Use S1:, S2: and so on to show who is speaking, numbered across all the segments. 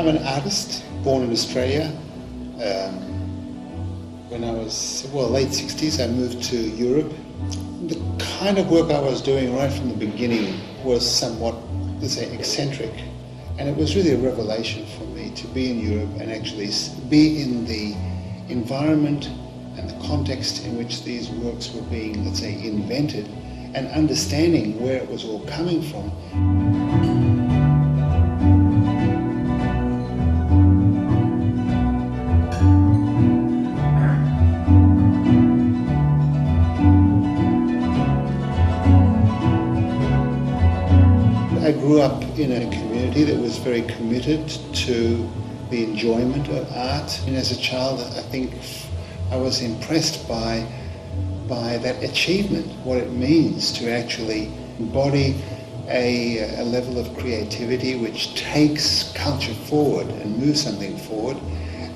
S1: I'm an artist, born in Australia. When I was, late 60s, I moved to Europe. The kind of work I was doing right from the beginning was somewhat, let's say, eccentric. And it was really a revelation for me to be in Europe and actually be in the environment and the context in which these works were being, let's say, invented, and understanding where it was all coming from. I grew up in a community that was very committed to the enjoyment of art. And as a child, I think I was impressed by that achievement, what it means to actually embody a level of creativity which takes culture forward and moves something forward,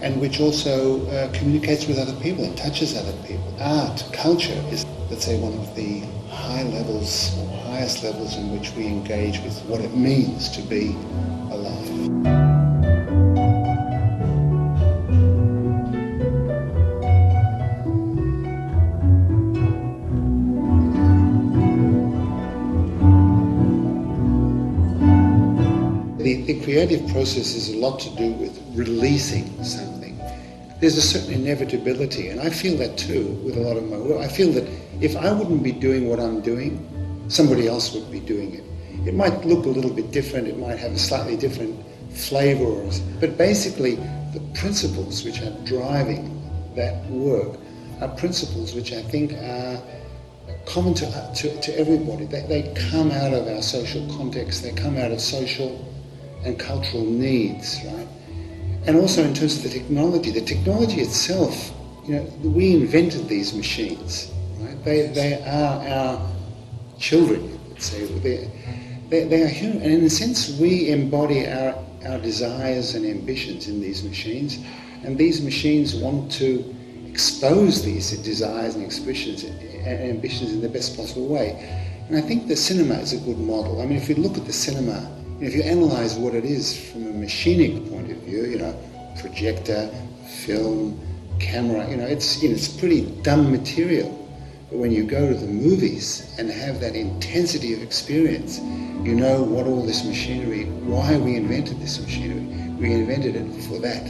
S1: and which also communicates with other people and touches other people. Art, culture is, let's say, one of the highest levels in which we engage with what it means to be alive. The creative process has a lot to do with releasing something. There's a certain inevitability, and I feel that too with a lot of my work. I feel that if I wouldn't be doing what I'm doing, somebody else would be doing it. It might look a little bit different, it might have a slightly different flavor, but basically the principles which are driving that work are principles which I think are common to everybody. They come out of our social context, they come out of social and cultural needs, right? And also in terms of the technology itself, we invented these machines, right? They are our children, you would say. They are human, and in a sense we embody our desires and ambitions in these machines, and these machines want to expose these desires and ambitions in the best possible way. And I think the cinema is a good model. I mean, if you look at the cinema, if you analyse what it is from a machinic point of view, projector, film, camera, it's pretty dumb material. But when you go to the movies and have that intensity of experience, you know what all this machinery, why we invented this machinery. We invented it for that,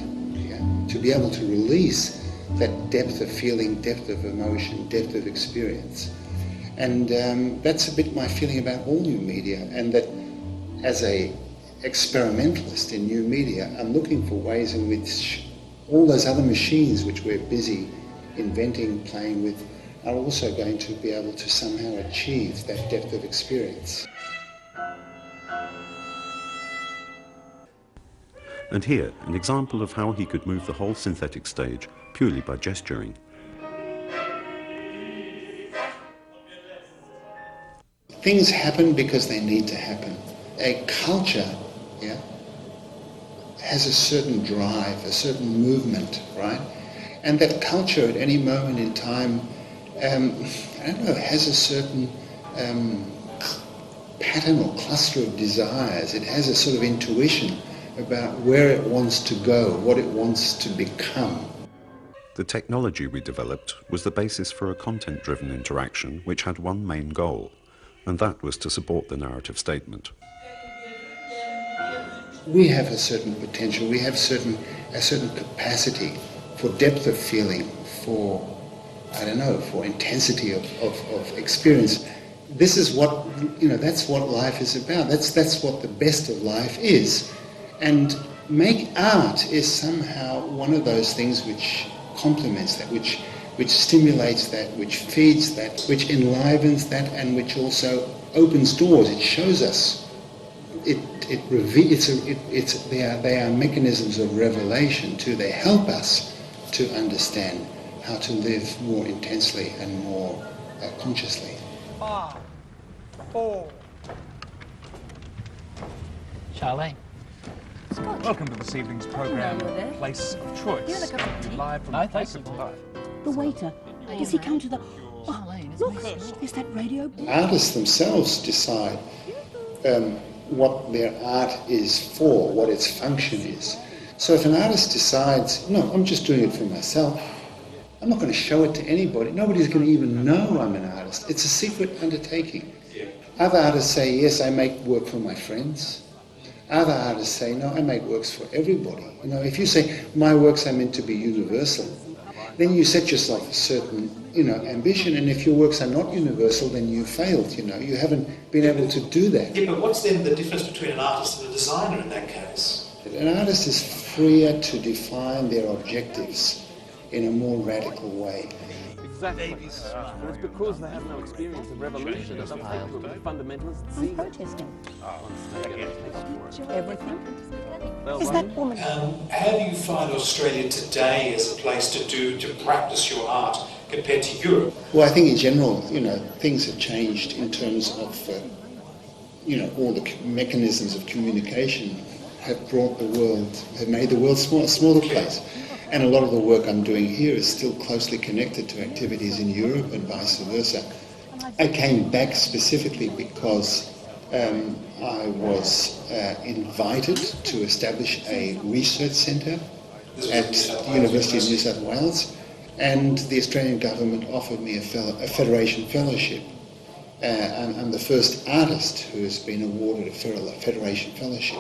S1: to be able to release that depth of feeling, depth of emotion, depth of experience. And that's a bit my feeling about all new media, and that as a experimentalist in new media, I'm looking for ways in which all those other machines which we're busy inventing, playing with, are also going to be able to somehow achieve that depth of experience.
S2: And here, an example of how he could move the whole synthetic stage purely by gesturing.
S1: Things happen because they need to happen. A culture, has a certain drive, a certain movement, right? And that culture at any moment in time, has a certain pattern or cluster of desires. It has a sort of intuition about where it wants to go, what it wants to become.
S2: The technology we developed was the basis for a content-driven interaction which had one main goal, and that was to support the narrative statement.
S1: We have a certain potential, we have a certain capacity for depth of feeling, for intensity of experience. This is what, that's what life is about. That's what the best of life is. And art is somehow one of those things which complements that, which stimulates that, which feeds that, which enlivens that, and which also opens doors. It shows us. They are mechanisms of revelation too. They help us to understand how to live more intensely and more consciously.
S3: 5, 4.
S4: Charlene.
S3: Welcome to this evening's programme, Place of Choice. Live from the Place of Life.
S5: The waiter, does he come to the... Oh, look, there's that radio...
S1: Artists themselves decide what their art is for, what its function is. So if an artist decides, no, I'm just doing it for myself, I'm not going to show it to anybody. Nobody's going to even know I'm an artist. It's a secret undertaking. Other artists say, yes, I make work for my friends. Other artists say, no, I make works for everybody. You know, if you say, my works are meant to be universal, then you set yourself a certain, ambition, and if your works are not universal, then you failed, You haven't been able to do that.
S4: Yeah, but what's then the difference between an artist and a designer in that case?
S1: An artist is freer to define their objectives in a more radical way.
S6: Exactly. And it's because they have no experience of revolution. It's fundamentalists.
S5: I'm protesting. Everything. Is that woman?
S4: How do you find Australia today as a place to practice your art compared to Europe?
S1: Well, I think in general, things have changed in terms of, all the mechanisms of communication have made the world a smaller place. And a lot of the work I'm doing here is still closely connected to activities in Europe and vice versa. I came back specifically because I was invited to establish a research centre at the University of New South Wales, and the Australian government offered me a Federation Fellowship. I'm the first artist who has been awarded a Federation Fellowship.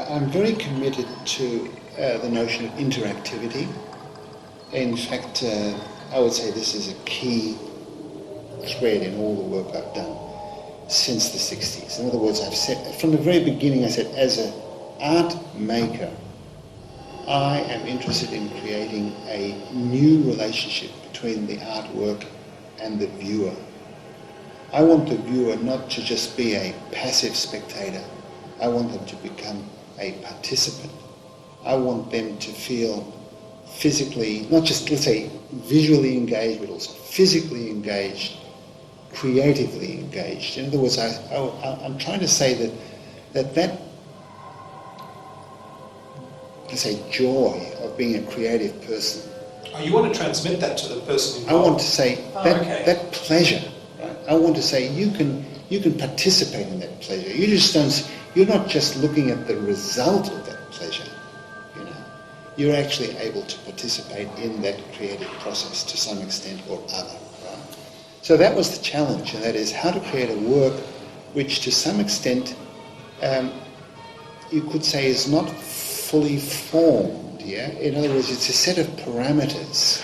S1: I'm very committed to the notion of interactivity. In fact, I would say this is a key thread in all the work I've done since the 60s. In other words, I've said, from the very beginning, I said, as an art maker, I am interested in creating a new relationship between the artwork and the viewer. I want the viewer not to just be a passive spectator. I want them to become a participant. I want them to feel physically, not just, let's say, visually engaged, but also physically engaged, creatively engaged. In other words, I'm trying to say that let's say, joy of being a creative person.
S4: Oh, you want to transmit that to the person involved?
S1: I want to say that pleasure. Right? I want to say you can participate in that pleasure. You're not just looking at the result of that pleasure. You're actually able to participate in that creative process to some extent or other. Right? So that was the challenge, and that is how to create a work which to some extent you could say is not fully formed. Yeah? In other words, it's a set of parameters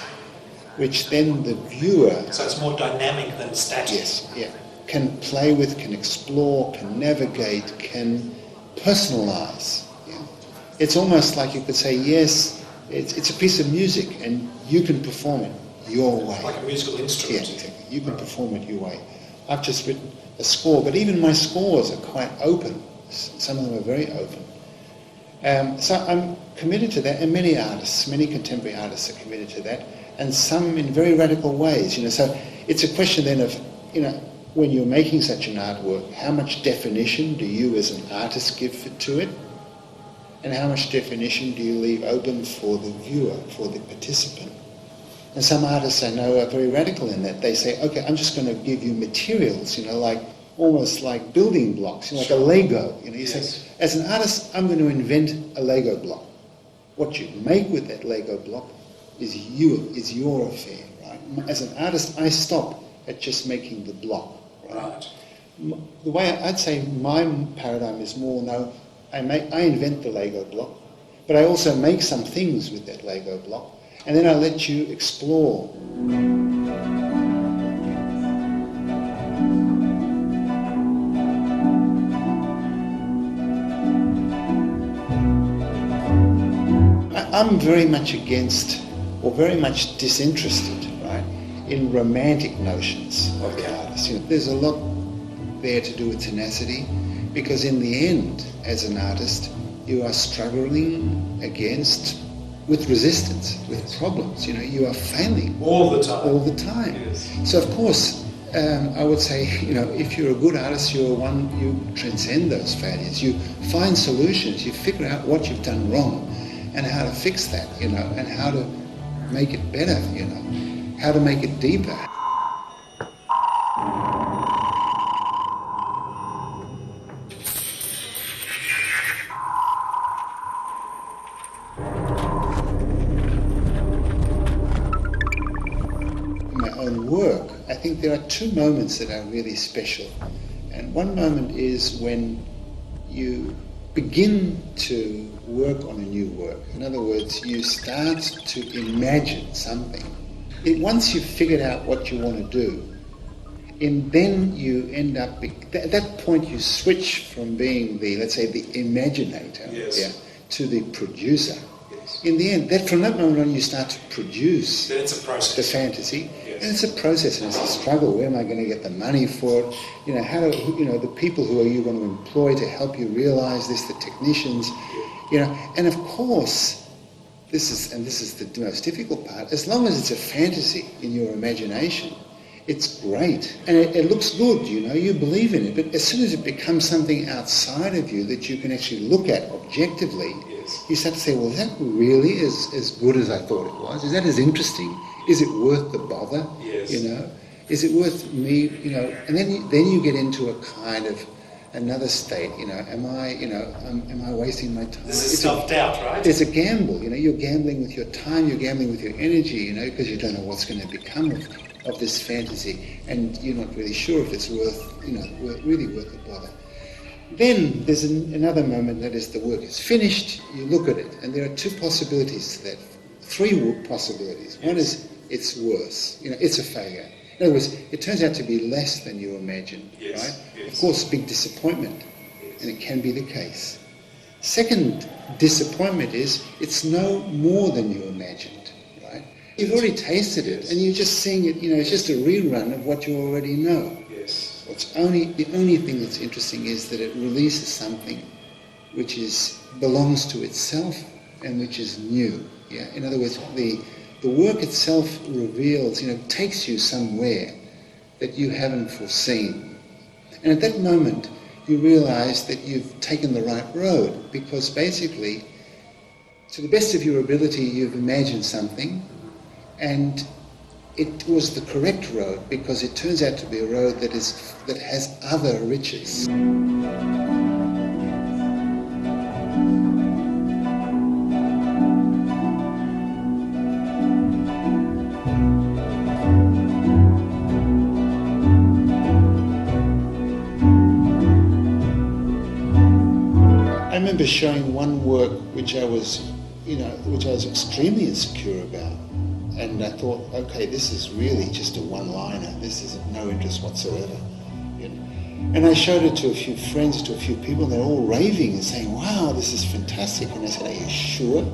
S1: which then the viewer...
S4: So it's more dynamic than static.
S1: Yes, yeah. Can play with, can explore, can navigate, can personalize. Yeah? It's almost like you could say, yes, it's a piece of music and you can perform it your way.
S4: Like a musical instrument.
S1: Yeah, exactly. You can perform it your way. I've just written a score, but even my scores are quite open. Some of them are very open. So I'm committed to that, and many artists, many contemporary artists are committed to that, and some in very radical ways. So it's a question then of, when you're making such an artwork, how much definition do you as an artist give to it? And how much definition do you leave open for the viewer, for the participant? And some artists I know are very radical in that. They say, okay, I'm just going to give you materials, almost like building blocks, like a Lego. You say, as an artist, I'm going to invent a Lego block. What you make with that Lego block is your affair, right? As an artist, I stop at just making the block. Right. The way I'd say my paradigm is more, no, I invent the Lego block, but I also make some things with that Lego block, and then I let you explore. I'm very much against, or very much disinterested, right, in romantic notions of the artist. There's a lot there to do with tenacity, because in the end, as an artist, you are struggling with resistance, with problems. You are failing
S4: all the time.
S1: Yes. So of course, I would say, if you're a good artist, you transcend those failures. You find solutions. You figure out what you've done wrong and how to fix that, and how to make it better, how to make it deeper. and work, I think there are two moments that are really special. And one moment is when you begin to work on a new work. In other words, you start to imagine something. Once you've figured out what you want to do, and then you end up, at that point you switch from being the, let's say, the imaginator, to the producer. Yes. In the end, from that moment on, you start to produce
S4: it's a process.
S1: The fantasy.
S4: Yes.
S1: And it's a process, and it's a struggle. Where am I going to get the money for it? You know, the people who are you going to employ to help you realize this, the technicians, you know, and of course, this is the most difficult part. As long as it's a fantasy in your imagination, it's great. And it looks good, you know, you believe in it. But as soon as it becomes something outside of you that you can actually look at objectively, you start to say, well, is that really as good as I thought it was? Is that as interesting? Is it worth the bother?
S4: Yes.
S1: You know, is it worth me, you know? And then you get into a kind of another state, you know, am I wasting my time?
S4: This is self-doubt, right?
S1: It's a gamble, you know, you're gambling with your time, you're gambling with your energy, you know, because you don't know what's going to become of this fantasy, and you're not really sure if it's really worth the bother. Then there's another moment, that is the work is finished, you look at it, and there are two possibilities to that, three possibilities. One is it's worse, you know, it's a failure. In other words, it turns out to be less than you imagined, right? Of course, big disappointment, and it can be the case. Second disappointment is it's no more than you imagined, right? You've already tasted it, and you're just seeing it, you know, it's just a rerun of what you already know. The only thing that's interesting is that it releases something which belongs to itself and which is new. Yeah. In other words, the work itself reveals, you know, takes you somewhere that you haven't foreseen. And at that moment, you realize that you've taken the right road, because basically, to the best of your ability, you've imagined something, and it was the correct road, because it turns out to be a road that has other riches. I remember showing one work which I was extremely insecure about. And I thought, okay, this is really just a one-liner. This is of no interest whatsoever. You know? And I showed it to a few friends, to a few people, and they're all raving and saying, wow, this is fantastic. And I said, are you sure?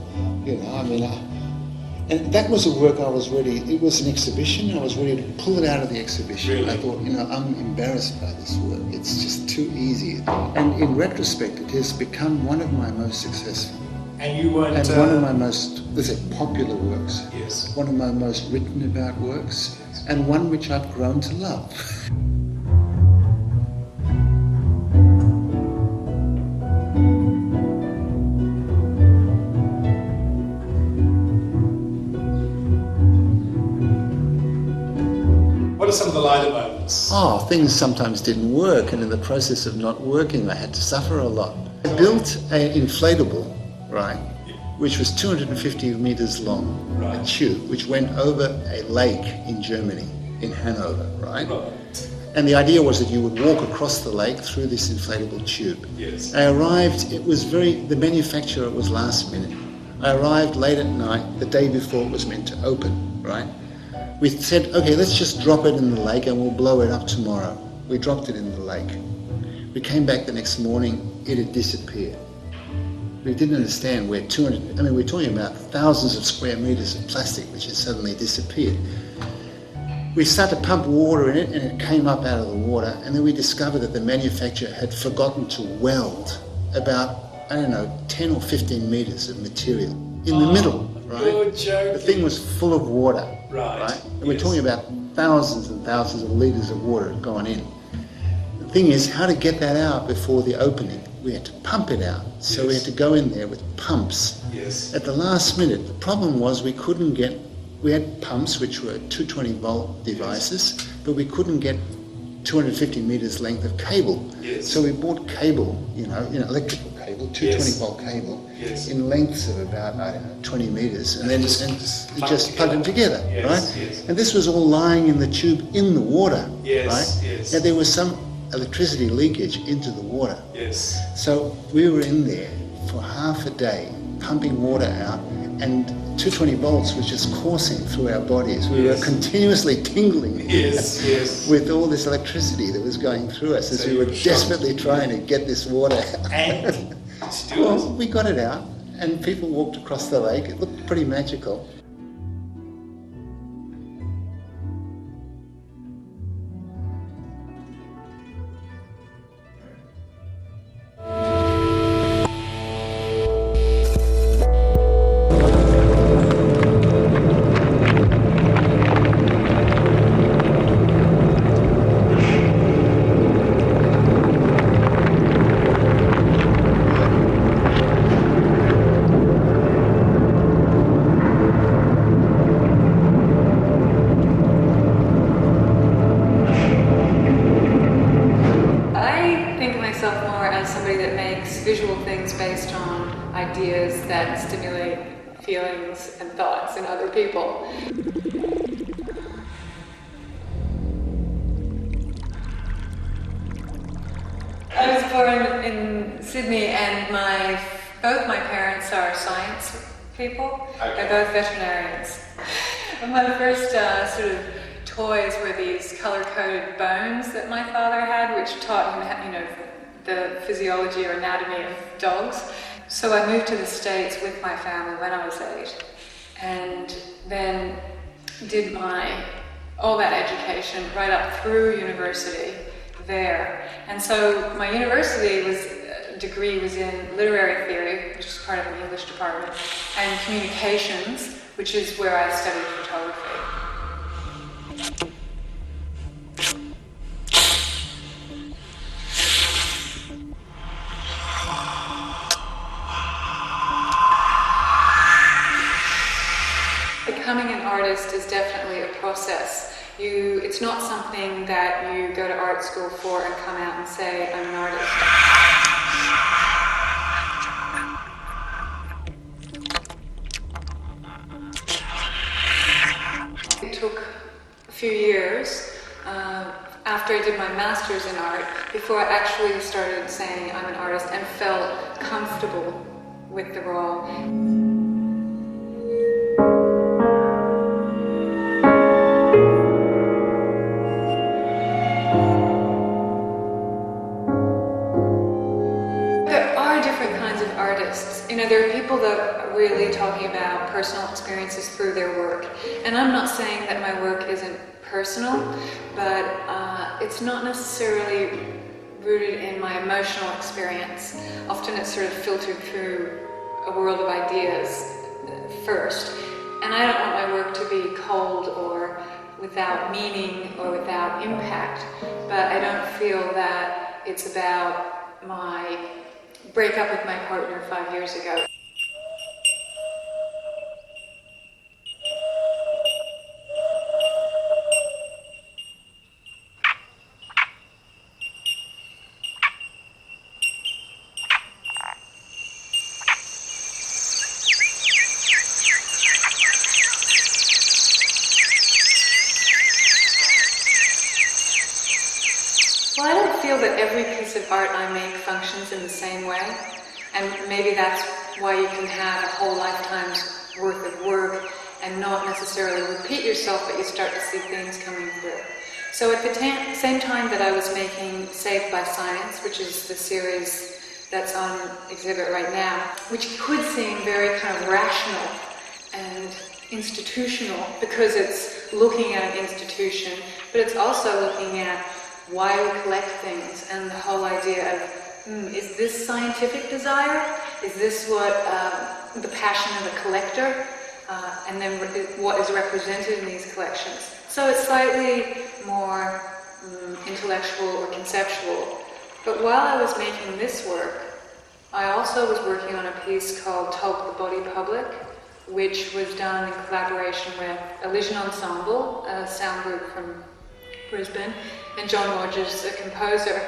S1: You know, I mean, and that was a work I was ready, it was an exhibition, I was ready to pull it out of the exhibition. Really? I thought, you know, I'm embarrassed by this work. It's just too easy. And in retrospect, it has become one of my most successful.
S4: And you weren't...
S1: And one of my most, let's say, popular works.
S4: Yes.
S1: One of my most written about works, and one which I've grown to love.
S4: What are some of the lighter moments?
S1: Oh, things sometimes didn't work, and in the process of not working, I had to suffer a lot. I built an inflatable, right, which was 250 meters long, a tube, which went over a lake in Germany, in Hanover, right? And the idea was that you would walk across the lake through this inflatable tube.
S4: Yes.
S1: I arrived, the manufacturer was last minute. I arrived late at night, the day before it was meant to open, right? We said, okay, let's just drop it in the lake and we'll blow it up tomorrow. We dropped it in the lake. We came back the next morning, it had disappeared. We didn't understand where we're talking about thousands of square meters of plastic which had suddenly disappeared. We started to pump water in it, and it came up out of the water, and then we discovered that the manufacturer had forgotten to weld about, 10 or 15 meters of material in the middle, right?
S4: You're joking.
S1: The thing was full of water,
S4: right?
S1: And we're talking about thousands and thousands of liters of water had gone in. The thing is, how to get that out before the opening. We had to pump it out, so we had to go in there with pumps.
S4: Yes.
S1: At the last minute, the problem was we had pumps which were 220 volt devices, but we couldn't get 250 meters length of cable.
S4: Yes.
S1: So we bought cable, electrical cable, cable, 220-volt cable, in lengths of about, I don't know, 20 meters, and then just plug them together, right? And this was all lying in the tube in the water, right? Now there was some electricity leakage into the water. So we were in there for half a day, pumping water out, and 220 volts was just coursing through our bodies. We were continuously tingling with all this electricity that was going through us as we were desperately trying to get this water out.
S4: And
S1: well, we got it out, and people walked across the lake. It looked pretty magical.
S7: visual things based on ideas that stimulate feelings and thoughts in other people. I was born in Sydney, and both my parents are science people. Okay. They're both veterinarians. And my first sort of toys were these color-coded bones that my father had, which taught him, the physiology or anatomy of dogs. So I moved to the States with my family when I was 8, and then did all that education right up through university there. And so my university degree was in literary theory, which is part of the English department, and communications, which is where I studied photography. Becoming an artist is definitely a process. It's not something that you go to art school for and come out and say, I'm an artist. It took a few years after I did my master's in art before I actually started saying I'm an artist and felt comfortable with the role. There are people that are really talking about personal experiences through their work. And I'm not saying that my work isn't personal, but it's not necessarily rooted in my emotional experience. Often it's sort of filtered through a world of ideas first. And I don't want my work to be cold or without meaning or without impact. But I don't feel that it's about my break up with my partner 5 years ago. Well, I don't feel that every piece of art I make functions in the same way. And maybe that's why you can have a whole lifetime's worth of work and not necessarily repeat yourself, but you start to see things coming through. So at the same time that I was making Saved by Science, which is the series that's on exhibit right now, which could seem very kind of rational and institutional because it's looking at an institution, but it's also looking at why we collect things and the whole idea of is this scientific desire? Is this what the passion of the collector? And then what is represented in these collections? So it's slightly more intellectual or conceptual. But while I was making this work, I also was working on a piece called Talk the Body Public, which was done in collaboration with Elysian Ensemble, a sound group from Brisbane, and John Rogers, the composer.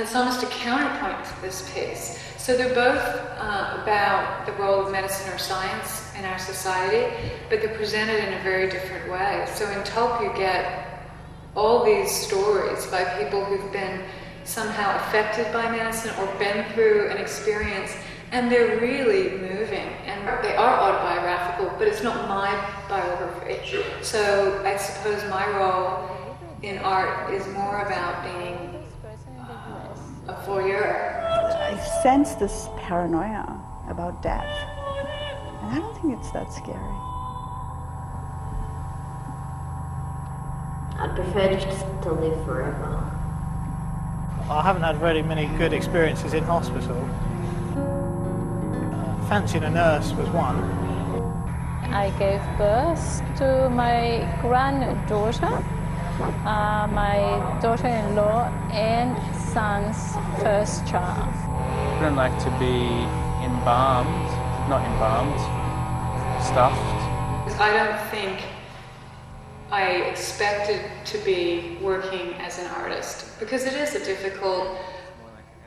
S7: it's almost a counterpoint to this piece. So they're both about the role of medicine or science in our society, but they're presented in a very different way. So in Tulp you get all these stories by people who've been somehow affected by medicine or been through an experience, and they're really moving, and they are autobiographical, but it's not my biography. Sure. So I suppose my role in art is more about being a voyeur.
S5: I sense this paranoia about death, and I don't think it's that scary.
S8: I'd prefer just to live forever.
S9: I haven't had very many good experiences in hospital. Fancying a nurse was one.
S10: I gave birth to my granddaughter, my daughter-in-law, and son's first child.
S6: I don't like to be embalmed, not embalmed, stuffed.
S7: I don't think I expected to be working as an artist, because it is a difficult,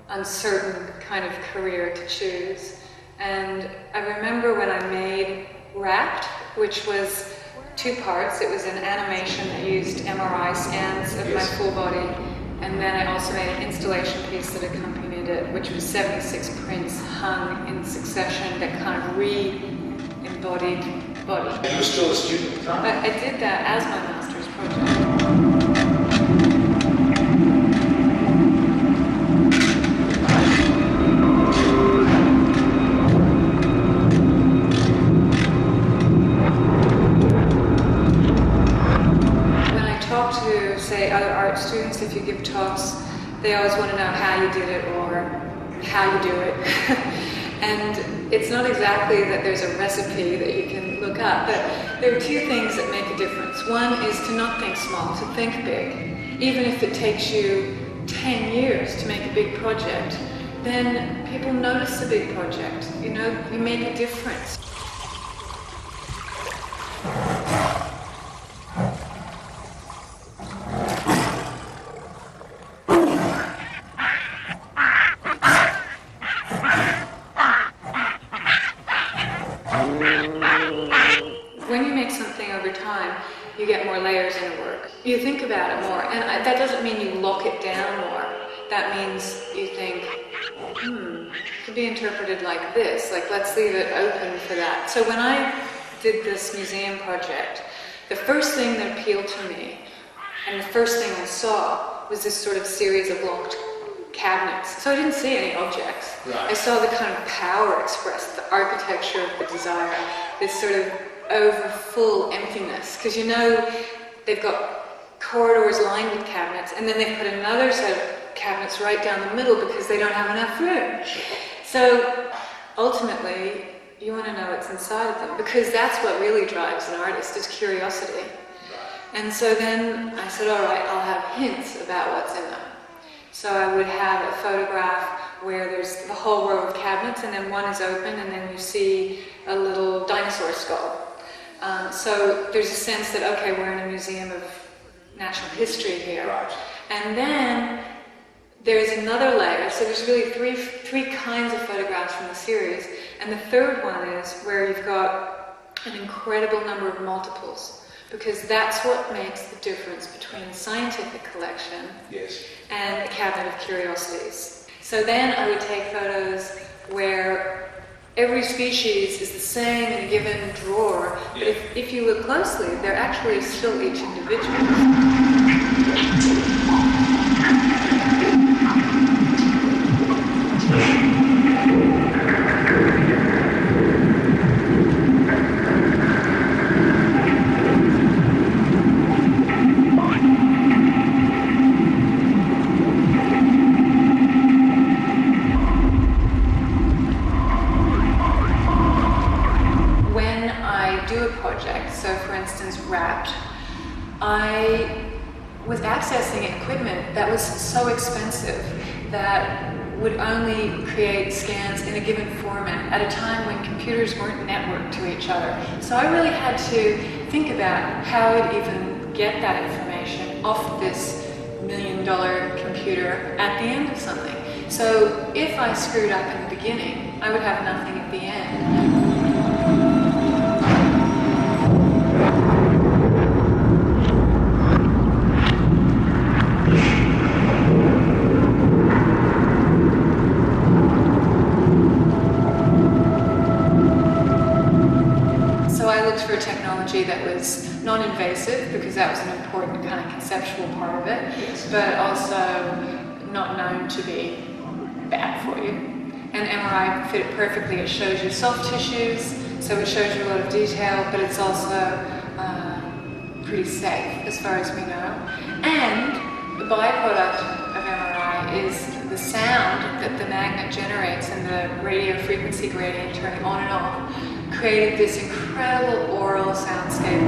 S7: uncertain kind of career to choose. And I remember when I made Wrapped, which was 2 parts. It was an animation that used MRI scans of my full body, and then I also made an installation piece that accompanied it, which was 76 prints hung in succession that kind of re-embodied body.
S4: And you were still a student at the time?
S7: I did that as my master's project. Say other art students, if you give talks, they always want to know how you did it or how you do it. And it's not exactly that there's a recipe that you can look up, but there are 2 things that make a difference. One is to not think small, to think big. Even if it takes you 10 years to make a big project, then people notice the big project. You know, you make a difference. You get more layers in a work. You think about it more, and that doesn't mean you lock it down more. That means you think, it could be interpreted like this, like let's leave it open for that. So when I did this museum project, the first thing that appealed to me, and the first thing I saw, was this sort of series of locked cabinets. So I didn't see any objects. Right. I saw the kind of power expressed, the architecture of the desire, this sort of over full emptiness, because you know they've got corridors lined with cabinets, and then they put another set of cabinets right down the middle because they don't have enough room. So ultimately you want to know what's inside of them, because that's what really drives an artist, is curiosity. And so then I said, all right, I'll have hints about what's in them. So I would have a photograph where there's the whole row of cabinets, and then one is open, and then you see a little dinosaur skull. So there's a sense that, okay, we're in a museum of natural history here. Right. And then there's another layer, so there's really three kinds of photographs from the series, and the third one is where you've got an incredible number of multiples, because that's what makes the difference between a scientific collection and a cabinet of curiosities. So then I would take photos where every species is the same in a given drawer, but if you look closely, they're actually still each individual. I was accessing equipment that was so expensive that would only create scans in a given format at a time when computers weren't networked to each other. So I really had to think about how I'd even get that information off this $1 million computer computer at the end of something. So if I screwed up in the beginning, I would have nothing at the end. For a technology that was non-invasive, because that was an important kind of conceptual part of it, but also not known to be bad for you. And MRI fit it perfectly. It shows you soft tissues, so it shows you a lot of detail, but it's also pretty safe as far as we know. And the byproduct of MRI is the sound that the magnet generates and the radio frequency gradient turning on and off created this incredible aural soundscape.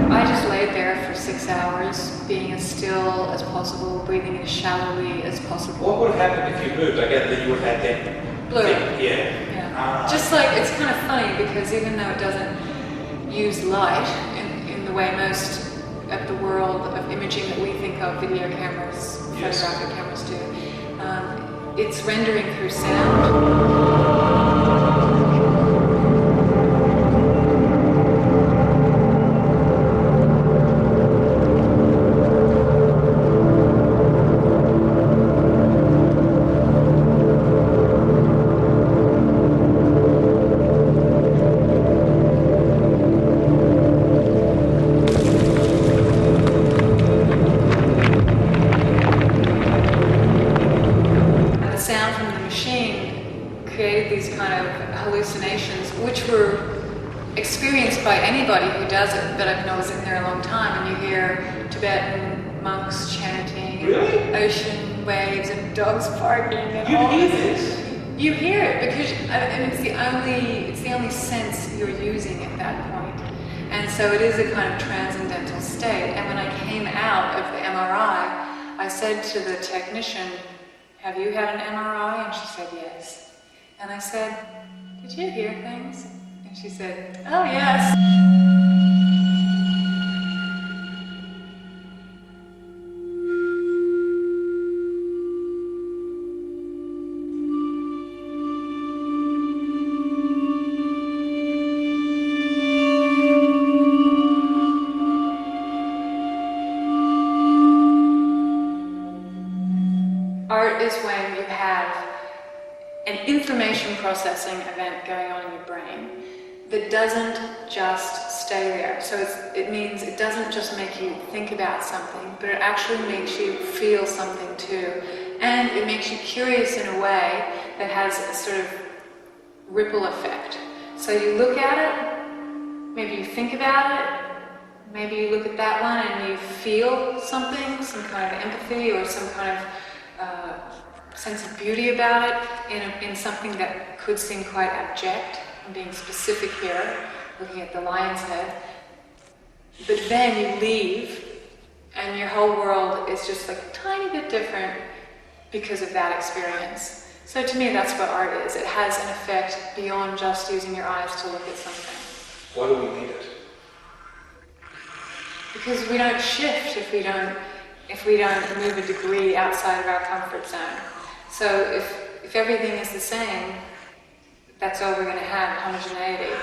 S7: I just laid there for 6 hours, being as still as possible, breathing as shallowly as possible.
S4: What would have happened if you moved? I gather that you would have had that
S7: blue.
S4: Yeah.
S7: Just like, it's kind of funny because even though it doesn't use light in the way most of the world of imaging that we think of, video cameras, photographic cameras do, it's rendering through sound. Does it, but I've noticed in there a long time, and you hear Tibetan monks chanting,
S4: really?
S7: Ocean waves and dogs barking. And
S4: you hear this?
S7: You hear it because it's the only sense you're using at that point, and so it is a kind of transcendental state. And when I came out of the MRI, I said to the technician, "Have you had an MRI?" And she said, "Yes." And I said, "Did you hear things?" And she said, "Oh yes." Art is when you have an information processing event going on in your brain that doesn't just stay there. So it means it doesn't just make you think about something, but it actually makes you feel something too. And it makes you curious in a way that has a sort of ripple effect. So you look at it, maybe you think about it, maybe you look at that one and you feel something, some kind of empathy or some kind of sense of beauty about it in something that could seem quite abject. I'm being specific here, looking at the lion's head. But then you leave and your whole world is just like a tiny bit different because of that experience. So to me that's what art is. It has an effect beyond just using your eyes to look at something.
S4: Why do we need it?
S7: Because we don't shift if we don't move a degree outside of our comfort zone. So if everything is the same, that's all we're going to have, homogeneity.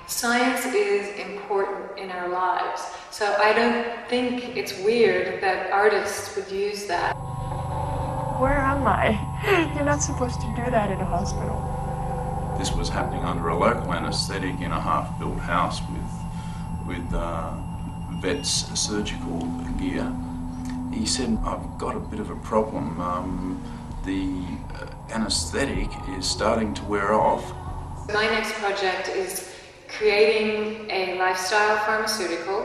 S7: Science is important in our lives, so I don't think it's weird that artists would use that.
S11: Where am I? You're not supposed to do that in a hospital.
S12: This was happening under a local anaesthetic in a half-built house with vet's surgical gear. He said, "I've got a bit of a problem. The anaesthetic is starting to wear off."
S7: My next project is creating a lifestyle pharmaceutical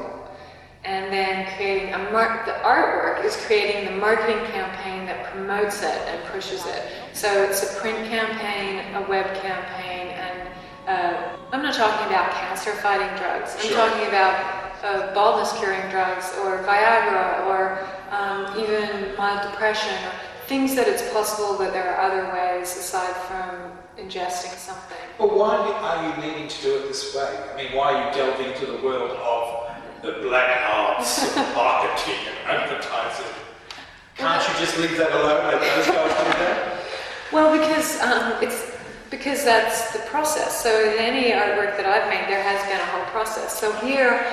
S7: and then creating the artwork is creating the marketing campaign that promotes it and pushes it. So it's a print campaign, a web campaign, and I'm not talking about cancer-fighting drugs. I'm talking about baldness-curing drugs, or Viagra, or even mild depression, or things that it's possible that there are other ways aside from ingesting something.
S4: But why are you needing to do it this way? I mean, why are you delving into the world of the black arts of marketing and advertising? Can't you just leave that alone and those guys do that?
S7: Well, because that's the process. So in any artwork that I've made, there has been a whole process. So here,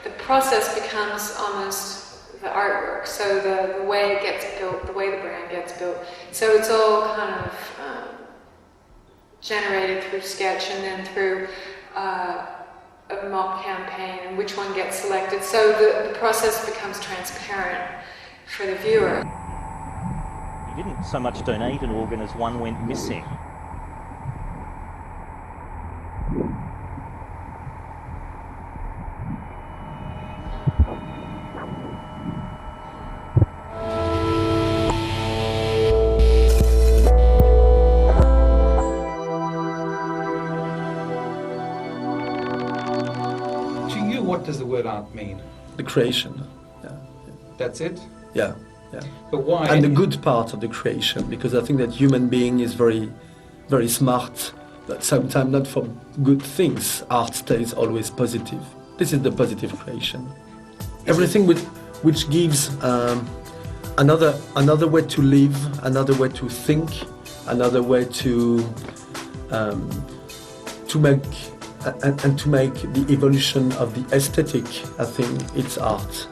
S7: the process becomes almost the artwork. So the way it gets built, the way the brand gets built. So it's all kind of generated through sketch and then through a mock campaign, and which one gets selected. So the process becomes transparent for the viewer.
S13: You didn't so much donate an organ as one went missing.
S4: What does the word art mean?
S14: The creation. Yeah.
S4: That's it?
S14: Yeah. Yeah.
S4: But why?
S14: And the good part of the creation, because I think that human being is very, very smart, but sometimes not for good things. Art stays always positive. This is the positive creation. Everything which gives another way to live, another way to think, another way to make. And to make the evolution of the aesthetic, I think it's art.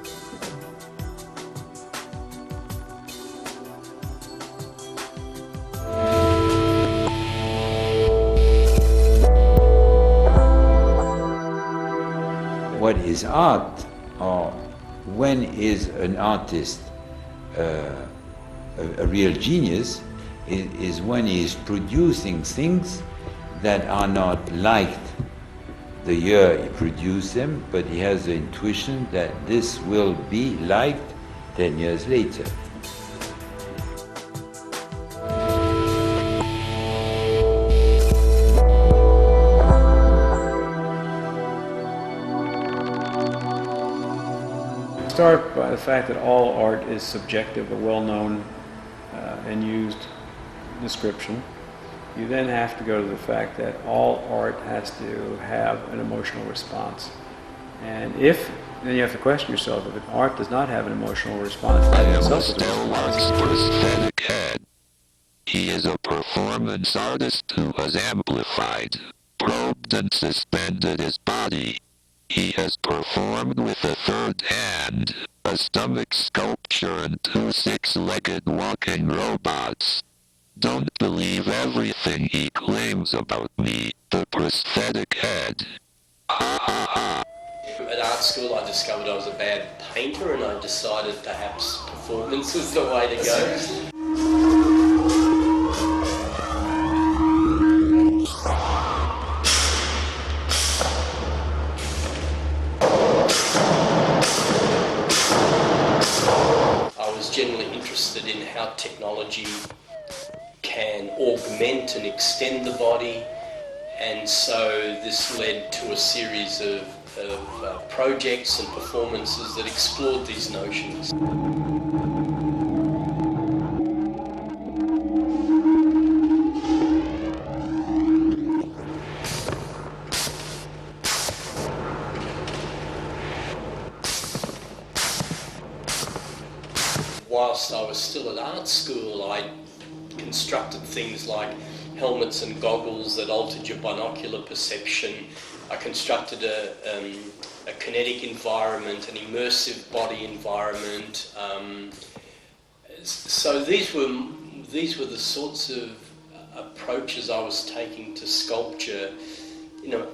S15: What is art, or when is an artist a real genius, is when he is producing things that are not liked the year he produced them, but he has the intuition that this will be liked 10 years later.
S16: Start by the fact that all art is subjective, a well-known and used description. You then have to go to the fact that all art has to have an emotional response. And then you have to question yourself, if art does not have an emotional response, that itself is a
S17: prosthetic head. He is a performance artist who has amplified, probed and suspended his body. He has performed with a third hand, a stomach sculpture and 2 6-legged walking robots. Don't believe everything he claims about me, the prosthetic head. Ha ha ha.
S18: At art school I discovered I was a bad painter and I decided perhaps performance was the way to go. I was generally interested in how technology can augment and extend the body, and so this led to a series of projects and performances that explored these notions. Whilst I was still at art school, I constructed things like helmets and goggles that altered your binocular perception. I constructed a kinetic environment, an immersive body environment. So these were the sorts of approaches I was taking to sculpture,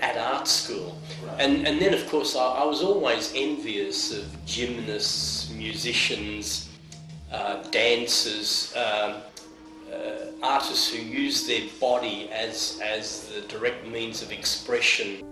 S18: at art school. Right. And then of course I was always envious of gymnasts, musicians, dancers, artists who use their body as the direct means of expression.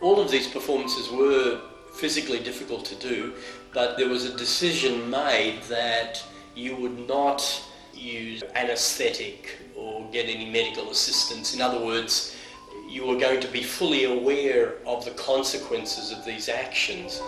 S18: all of these performances were physically difficult to do, but there was a decision made that you would not use anaesthetic or get any medical assistance. In other words, you were going to be fully aware of the consequences of these actions.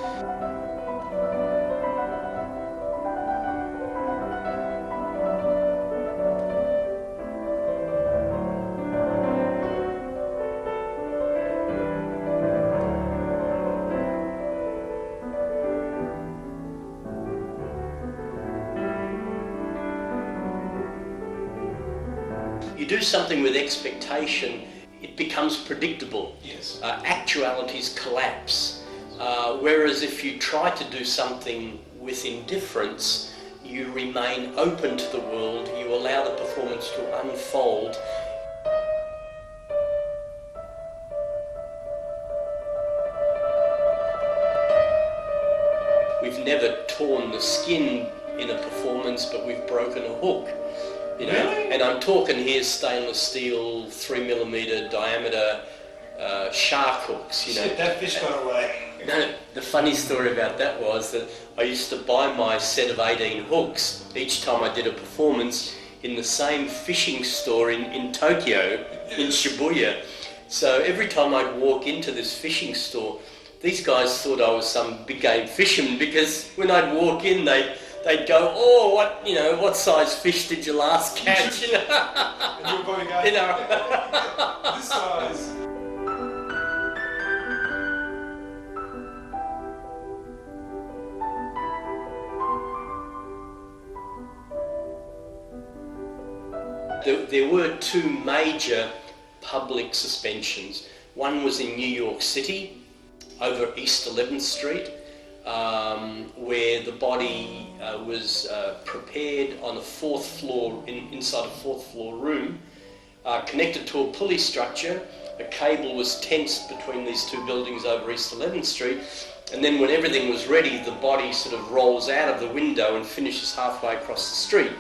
S18: You do something with expectation, it becomes predictable.
S4: Yes.
S18: Actualities collapse. Whereas if you try to do something with indifference, you remain open to the world, you allow the performance to unfold. We've never torn the skin in a performance, but we've broken a hook. You know,
S4: really?
S18: And I'm talking here stainless steel, 3mm diameter shark hooks. You know,
S4: Shit, that fish got away.
S18: No, the funny story about that was that I used to buy my set of 18 hooks each time I did a performance in the same fishing store in Tokyo, in Shibuya. So every time I'd walk into this fishing store, these guys thought I was some big game fisherman, because when I'd walk in, they'd go, "Oh, what size fish did you last catch?" You know?
S4: And you were going, guys,
S18: You know.
S4: this size.
S18: There were two major public suspensions. One was in New York City, over East 11th Street, where the body was prepared on a fourth floor, inside a fourth floor room, connected to a pulley structure. A cable was tensed between these two buildings over East 11th Street, and then when everything was ready, the body sort of rolls out of the window and finishes halfway across the street.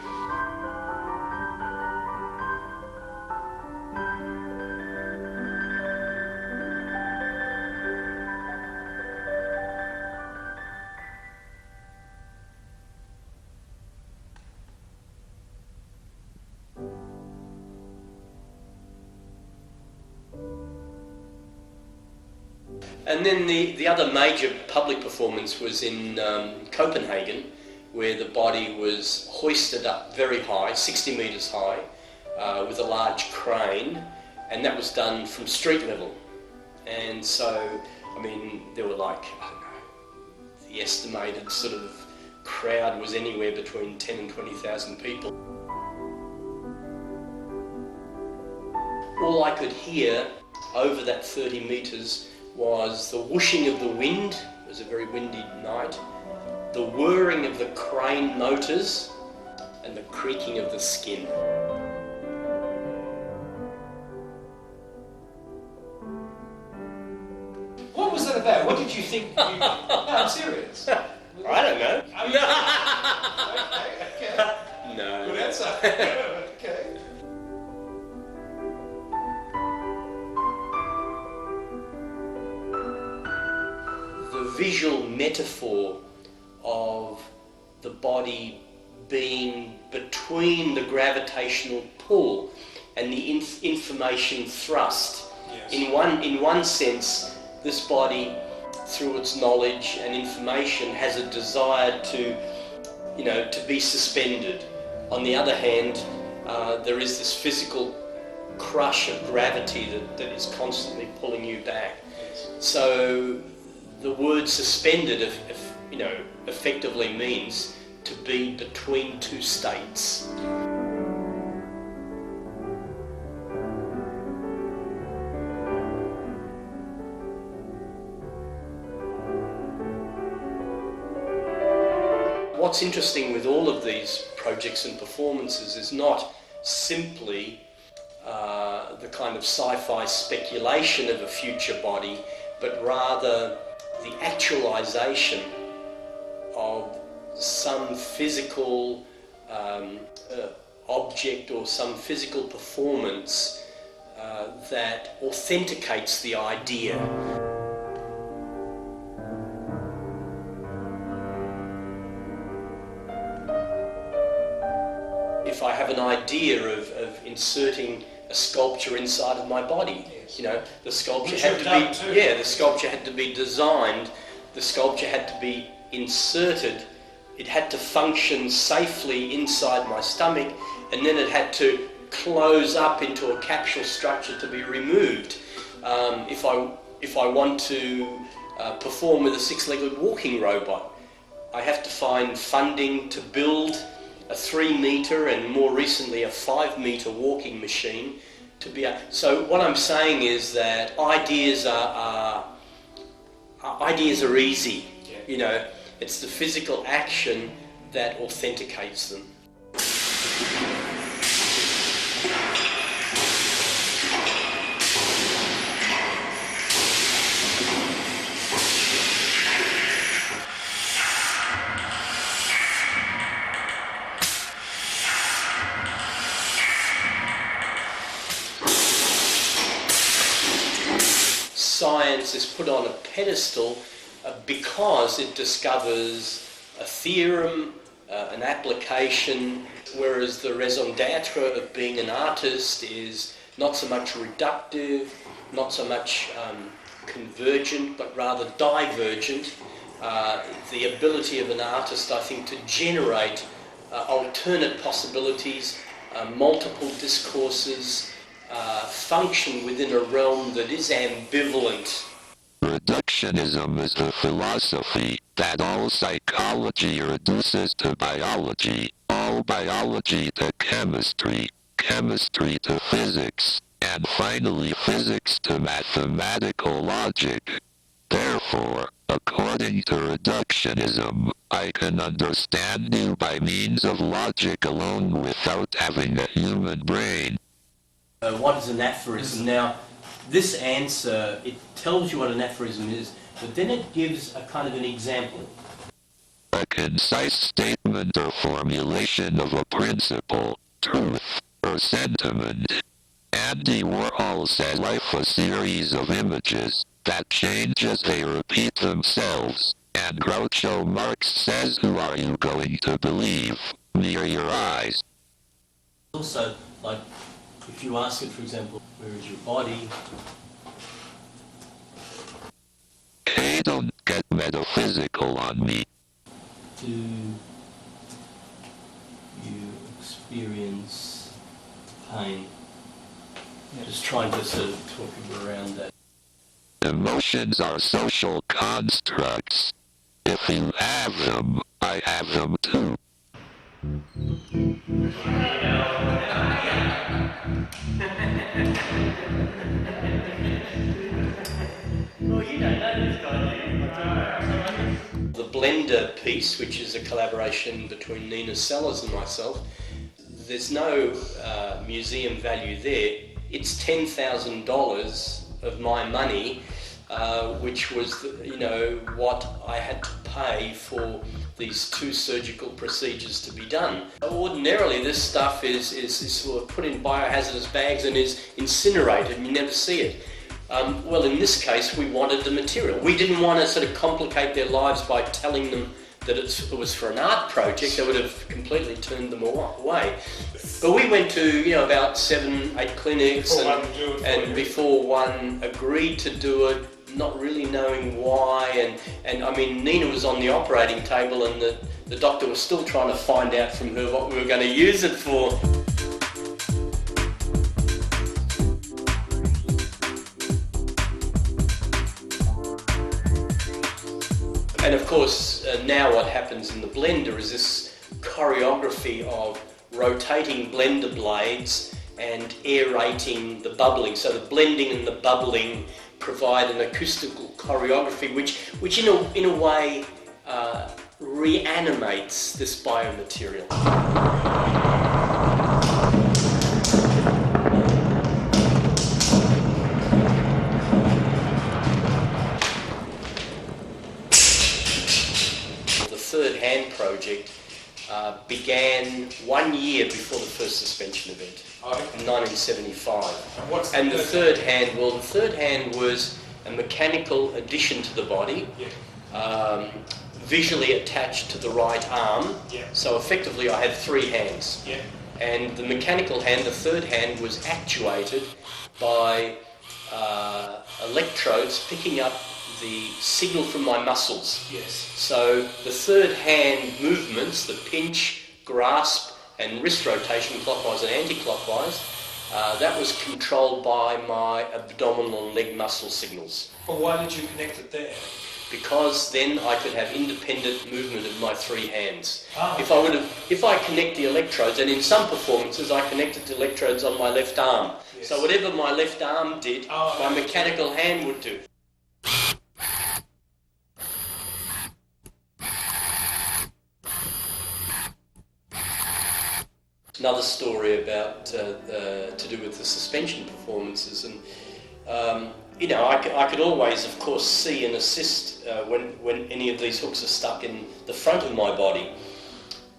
S18: And then the other major public performance was in Copenhagen, where the body was hoisted up very high, 60 metres high, with a large crane, and that was done from street level. And so, I mean, there were like, I don't know, the estimated sort of crowd was anywhere between 10 and 20,000 people. All I could hear over that 30 metres was the whooshing of the wind. It was a very windy night. The whirring of the crane motors and the creaking of the skin.
S4: What was that about? What did you think? No, I'm serious.
S18: I don't know.
S4: Okay.
S18: No.
S4: Good answer. Okay.
S18: The visual metaphor of the body being between the gravitational pull and the information thrust.
S4: Yes.
S18: In one sense, this body, through its knowledge and information, has a desire to be suspended. On the other hand, there is this physical crush of gravity that is constantly pulling you back.
S4: Yes.
S18: So the word suspended, effectively means to be between two states. What's interesting with all of these projects and performances is not simply the kind of sci-fi speculation of a future body, but rather the actualization of some physical object or some physical performance that authenticates the idea. an idea of inserting a sculpture inside of my body. You know, the sculpture had to be, the sculpture had to be designed, the sculpture had to be inserted, it had to function safely inside my stomach, and then it had to close up into a capsule structure to be removed. If I want to perform with a 6-legged walking robot, I have to find funding to build a 3-metre and more recently a 5-metre walking machine to be. So what I'm saying is that ideas are easy. You know, it's the physical action that authenticates them. Science is put on a pedestal because it discovers a theorem, an application, whereas the raison d'etre of being an artist is not so much reductive, not so much convergent, but rather divergent. The ability of an artist, I think, to generate alternate possibilities, multiple discourses, function within a realm that is ambivalent.
S17: Reductionism is the philosophy that all psychology reduces to biology, all biology to chemistry, chemistry to physics, and finally physics to mathematical logic. Therefore, according to reductionism, I can understand you by means of logic alone without having a human brain.
S18: What is an aphorism? Now, this answer, it tells you what an aphorism is, but then it gives a kind of an example.
S17: A concise statement or formulation of a principle, truth, or sentiment. Andy Warhol says life a series of images that change as they repeat themselves. And Groucho Marx says, who are you going to believe? Me or your eyes?
S18: Also, like, if you ask it, for example, where is your body?
S17: Hey, don't get metaphysical on me.
S18: Do you experience pain? Just trying to sort of talk around that.
S17: Emotions are social constructs. If you have them, I have them too.
S18: The Blender piece, which is a collaboration between Nina Sellers and myself, there's no museum value there. It's $10,000 of my money, which was, you know, what I had to pay for these 2 surgical procedures to be done. Ordinarily, this stuff is sort of put in biohazardous bags and is incinerated, and you never see it. Well, in this case, we wanted the material. We didn't want to sort of complicate their lives by telling them that it was for an art project. That would have completely turned them away. But we went to, you know, about 7, 8 clinics, and before one agreed to do it, not really knowing why, and I mean, Nina was on the operating table, and the doctor was still trying to find out from her what we were going to use it for. And of course, now what happens in the blender is this choreography of rotating blender blades and aerating the bubbling. So the blending and the bubbling provide an acoustical choreography which in a way reanimates this biomaterial. The Third Hand project began 1 year before the first suspension event, in 1975. And the third hand, well, the third hand was a mechanical addition to the body, visually attached to the right arm. So effectively I had 3 hands. And the mechanical hand, the third hand, was actuated by electrodes picking up the signal from my muscles.
S4: Yes.
S18: So the third hand movements, the pinch, grasp and wrist rotation clockwise and anti-clockwise, that was controlled by my abdominal and leg muscle signals.
S4: Well, why did you connect it there?
S18: Because then I could have independent movement of my three hands.
S4: Ah.
S18: If I connect the electrodes, and in some performances I connected the electrodes on my left arm.
S4: Yes.
S18: So whatever my left arm did, my mechanical hand would do. Another story about to do with the suspension performances, and you know, I could always, of course, see and assist when any of these hooks are stuck in the front of my body.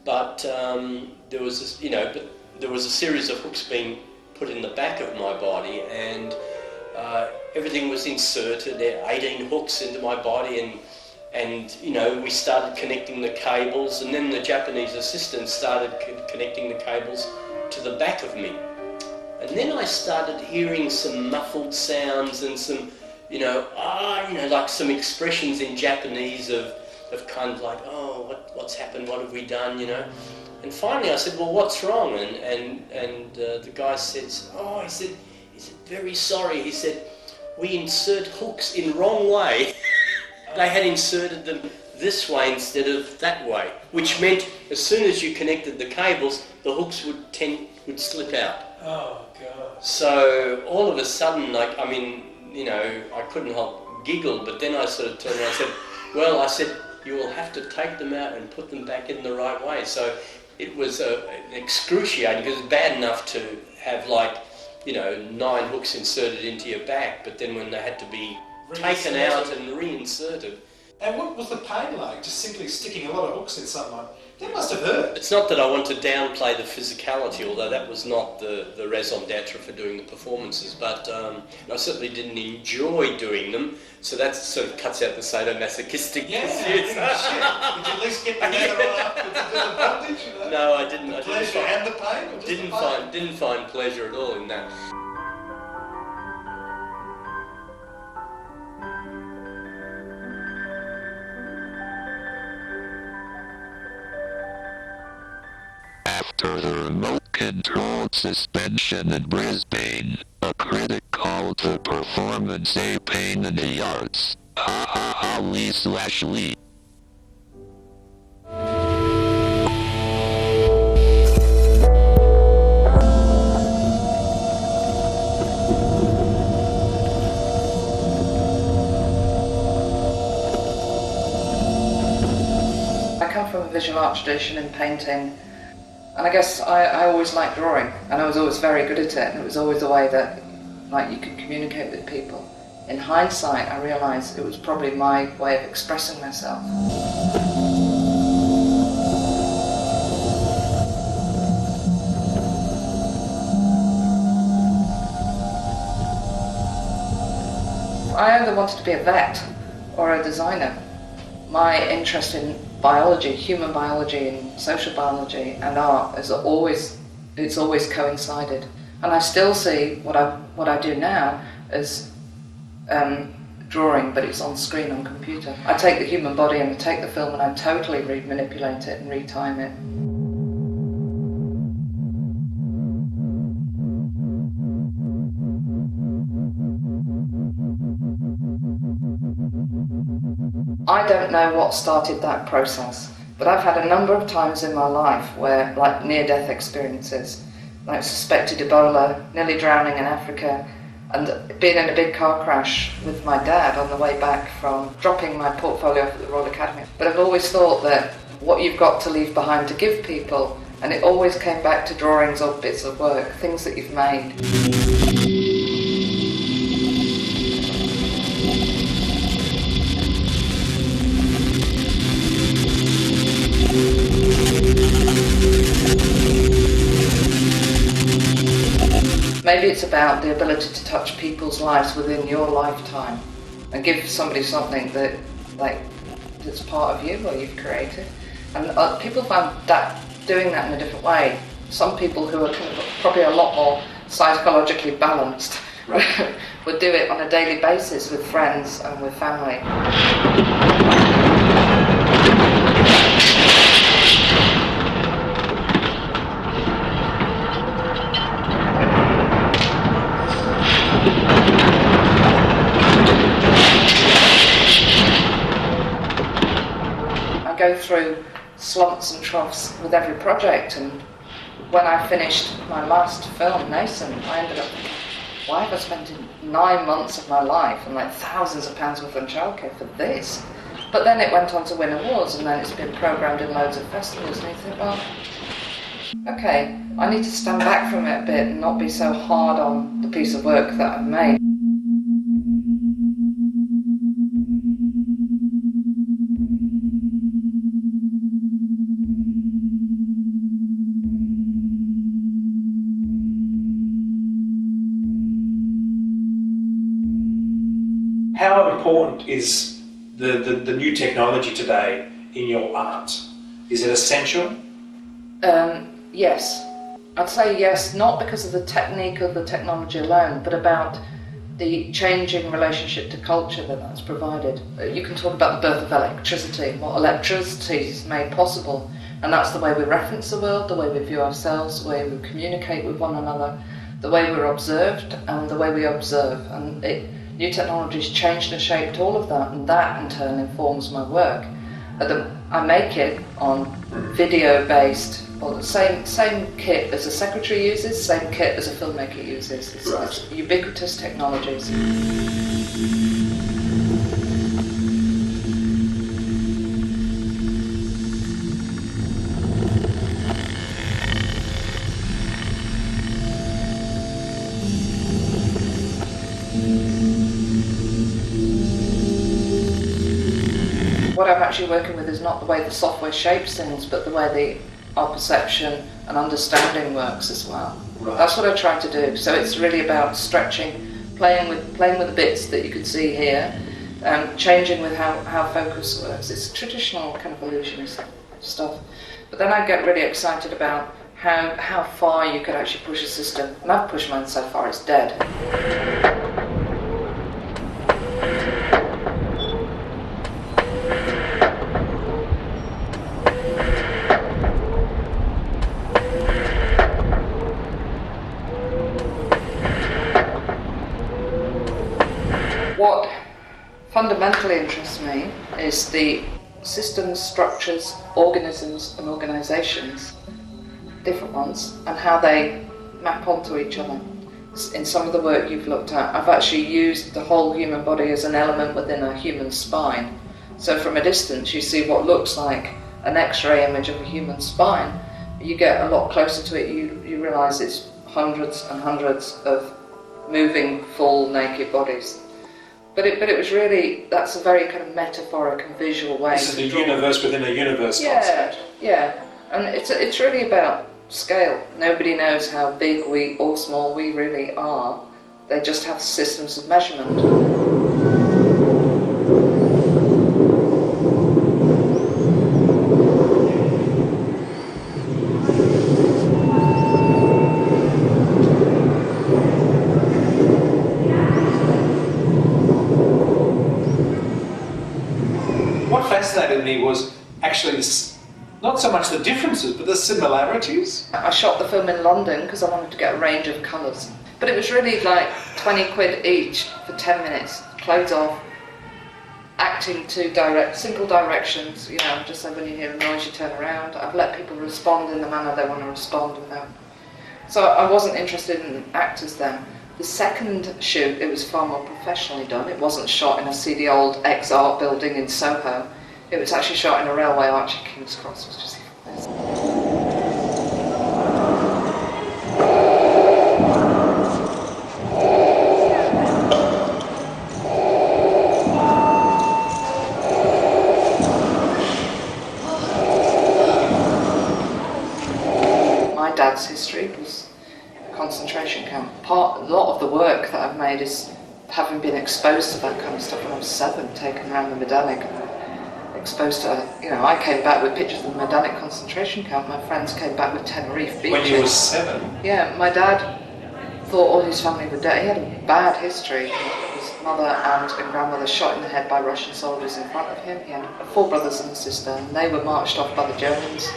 S18: But there was this, you know, there was a series of hooks being put in the back of my body, and everything was inserted. There were 18 hooks into my body, and you know, we started connecting the cables, and then the Japanese assistant started connecting the cables to the back of me. And then I started hearing some muffled sounds and some, you know, like some expressions in Japanese of kind of like, oh, what's happened? What have we done? You know. And finally, I said, well, what's wrong? And the guy says, oh, he said, very sorry. He said, we insert hooks in wrong way. They had inserted them this way instead of that way, which meant as soon as you connected the cables, the hooks would slip out.
S4: Oh, God.
S18: So all of a sudden, like, I mean, you know, I couldn't help giggle, but then I sort of turned around and said, you will have to take them out and put them back in the right way. So it was excruciating, because it's bad enough to have, like, you know, 9 hooks inserted into your back, but then when they had to be taken out and reinserted.
S4: And what was the pain like, just simply sticking a lot of hooks in someone? That must have hurt.
S18: It's not that I want to downplay the physicality, although that was not the raison d'etre for doing the performances, but I certainly didn't enjoy doing them, so that sort of cuts out the sadomasochistic pursuits.
S4: Shit. Did you at least get the leather on after to do the bondage? You know?
S18: No, I didn't.
S4: The pleasure and the pain? Or just
S18: didn't find pleasure at all in that.
S17: After the remote-controlled suspension in Brisbane, a critic called the performance a pain in the arts. Ha ha ha, Lee/Lee.
S19: I come from a visual art tradition in painting. And I guess I always liked drawing, and I was always very good at it, and it was always a way that, like, you could communicate with people. In hindsight, I realised it was probably my way of expressing myself. I either wanted to be a vet or a designer. My interest in biology, human biology and social biology and art it's always coincided. And I still see what I do now as drawing, but it's on screen on computer. I take the human body and I take the film and I totally manipulate it and retime it. I don't know what started that process, but I've had a number of times in my life where, like, near-death experiences, like suspected Ebola, nearly drowning in Africa, and being in a big car crash with my dad on the way back from dropping my portfolio off at the Royal Academy. But I've always thought that what you've got to leave behind to give people, and it always came back to drawings or bits of work, things that you've made. Maybe it's about the ability to touch people's lives within your lifetime and give somebody something that, like, that's part of you or you've created. And people find that doing that in a different way some people who are kind of probably a lot more psychologically balanced would do it on a daily basis with friends and with family. I go through slumps and troughs with every project, and when I finished my last film, Nascent, I ended up thinking, why have I spent 9 months of my life and like thousands of pounds worth of childcare for this? But then it went on to win awards, and then it's been programmed in loads of festivals, and you think, well, okay, I need to stand back from it a bit and not be so hard on the piece of work that I've made.
S4: How important is the new technology today in your art? Is it essential?
S19: Yes. I'd say yes, not because of the technique of the technology alone, but about the changing relationship to culture that's provided. You can talk about the birth of electricity, what electricity has made possible, and that's the way we reference the world, the way we view ourselves, the way we communicate with one another, the way we're observed, and the way we observe. And new technology's changed and shaped all of that, and that in turn informs my work. I make it on video-based, or the same kit as a secretary uses, same kit as a filmmaker uses. It's ubiquitous technologies. What I'm actually working with is not the way the software shapes things, but the way our perception and understanding works as well. Right. That's what I try to do. So it's really about stretching, playing with the bits that you could see here, changing with how focus works. It's traditional kind of illusionist stuff. But then I get really excited about how far you could actually push a system. And I've pushed mine so far it's dead. What fundamentally interests me is the systems, structures, organisms and organisations, different ones, and how they map onto each other. In some of the work you've looked at, I've actually used the whole human body as an element within a human spine. So from a distance you see what looks like an X-ray image of a human spine. You get a lot closer to it, you realise it's hundreds and hundreds of moving, full, naked bodies. But it was really, that's a very kind of metaphoric and visual way.
S4: This is a universe within a universe concept.
S19: Yeah, and it's really about scale. Nobody knows how big or small we really are. They just have systems of measurement.
S4: Fascinated me was actually not so much the differences but the similarities.
S19: I shot the film in London because I wanted to get a range of colours, but it was really like 20 quid each for 10 minutes, clothes off, acting to simple directions, you know, just so when you hear a noise you turn around. I've let people respond in the manner they want to respond without. So I wasn't interested in actors then. The second shoot, it was far more professionally done. It wasn't shot in a seedy old ex-art building in Soho. It was actually shot in a railway arch at King's Cross, which is amazing. My dad's history was a concentration camp. A lot of the work that I've made is having been exposed to that kind of stuff when I was 7, taken around the Medallic. exposed to, I came back with pictures of the Majdanek concentration camp. My friends came back with Tenerife beaches.
S4: When you were 7?
S19: Yeah, my dad thought all his family were dead. He had a bad history. His mother, aunt and grandmother shot in the head by Russian soldiers in front of him. He had 4 brothers and a sister, and they were marched off by the Germans.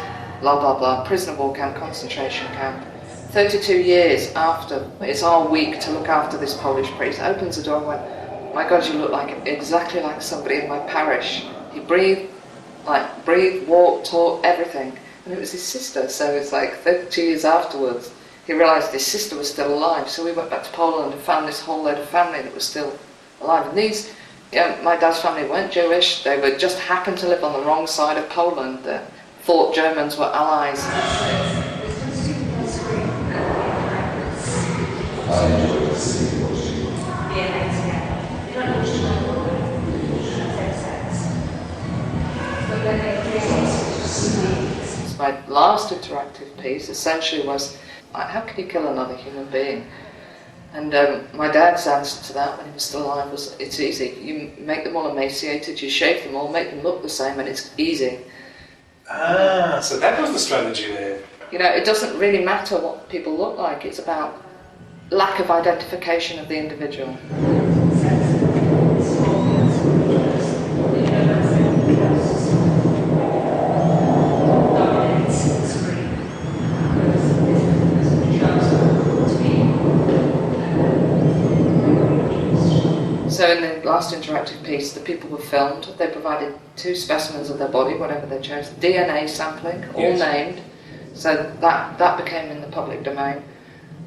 S19: Blah, blah, blah. Prisoner of war camp, concentration camp. 32 years after, it's our week to look after this Polish priest. Opens the door and went, "My God, you look exactly like somebody in my parish." He breathed, walked, talked, everything. And it was his sister, so it's 32 years afterwards, he realised his sister was still alive. So we went back to Poland and found this whole load of family that was still alive. And these, my dad's family weren't Jewish, they were just happened to live on the wrong side of Poland that thought Germans were allies. My last interactive piece essentially was, how can you kill another human being? And my dad's answer to that when he was still alive was, it's easy. You make them all emaciated, you shave them all, make them look the same, and it's easy.
S4: Ah, so that was the strategy there.
S19: It doesn't really matter what people look like, it's about lack of identification of the individual. So in the last interactive piece, the people were filmed. They provided 2 specimens of their body, whatever they chose. DNA sampling, all named. So that became in the public domain.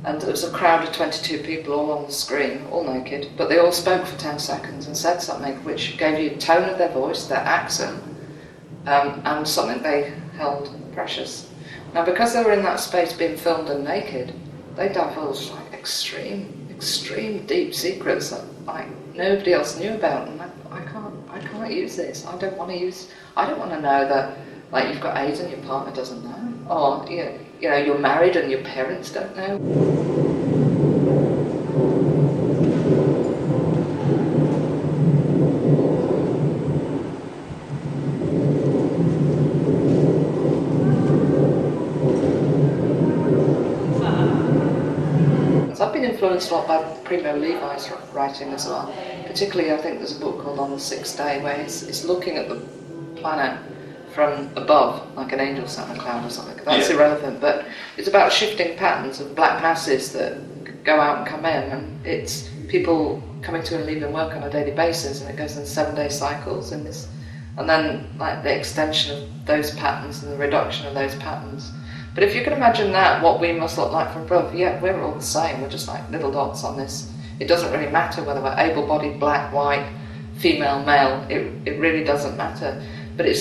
S19: And there was a crowd of 22 people all on the screen, all naked. But they all spoke for 10 seconds and said something which gave you the tone of their voice, their accent, and something they held precious. Now, because they were in that space being filmed and naked, they divulged extreme deep secrets that nobody else knew about, and I can't use this. I don't want to know that you've got AIDS and your partner doesn't know, or you're married and your parents don't know. I've been influenced a lot by Primo Levi's writing as well. Particularly, I think there's a book called On the Sixth Day, where he's looking at the planet from above, like an angel sat on a cloud or something. That's irrelevant, but it's about shifting patterns of black masses that go out and come in, and it's people coming to and leaving work on a daily basis, and it goes in 7-day cycles in this, and then the extension of those patterns and the reduction of those patterns. But if you can imagine that, what we must look like from above, we're all the same, we're just like little dots on this. It doesn't really matter whether we're able-bodied, black, white, female, male, it really doesn't matter. But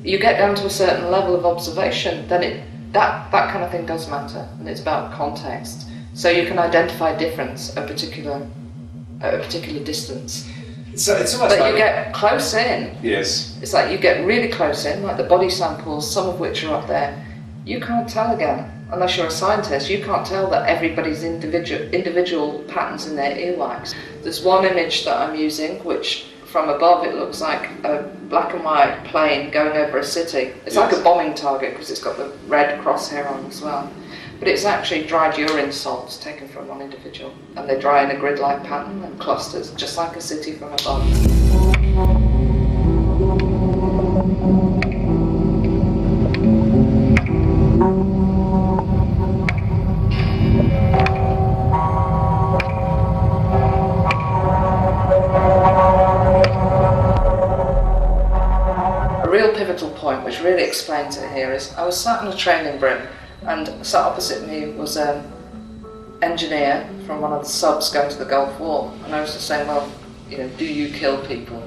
S19: you get down to a certain level of observation, then that kind of thing does matter, and it's about context. So you can identify difference at a particular distance.
S4: It's almost
S19: but you get close in.
S4: Yes.
S19: It's like you get really close in, like the body samples, some of which are up there. You can't tell again, unless you're a scientist, you can't tell that everybody's individual patterns in their earwax. There's one image that I'm using, which from above it looks like a black and white plane going over a city. It's like a bombing target because it's got the red crosshair on as well. But it's actually dried urine salts taken from one individual, and they dry in a grid-like pattern and clusters, just like a city from above. Pivotal point which really explains it here is I was sat on a training brim, and sat opposite me was an engineer from one of the subs going to the Gulf War, and I was just saying, well, do you kill people?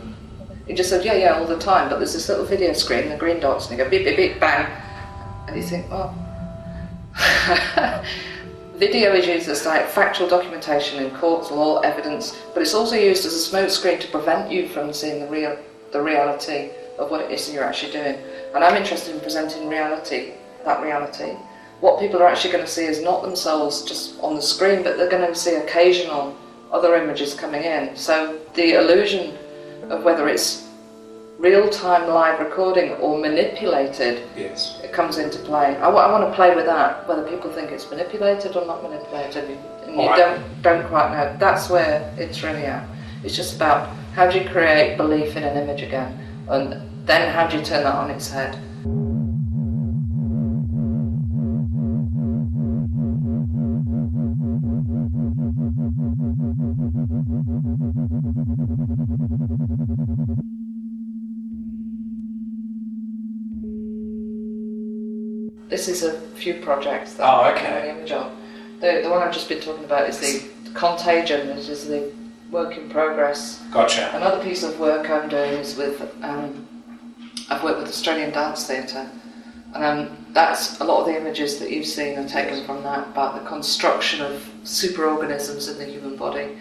S19: He just said, yeah, all the time, but there's this little video screen, the green dots, and you go beep, beep, beep, bang, and you think, well, video is used as factual documentation in courts, law, evidence, but it's also used as a smoke screen to prevent you from seeing the reality of what it is that you're actually doing. And I'm interested in presenting reality, that reality. What people are actually going to see is not themselves just on the screen, but they're going to see occasional other images coming in. So the illusion of whether it's real-time live recording or manipulated,
S4: yes,
S19: it comes into play. I want to play with that, whether people think it's manipulated or not manipulated, and you don't quite know. That's where it's really at. It's just about how do you create belief in an image again, and then how do you turn that on its head. This is a few projects that I'm making an image of. The one I've just been talking about is the Contagion, which is the work in progress.
S4: Gotcha.
S19: Another piece of work I'm doing is with, I've worked with Australian Dance Theatre, and that's a lot of the images that you've seen are taken from that, about the construction of superorganisms in the human body.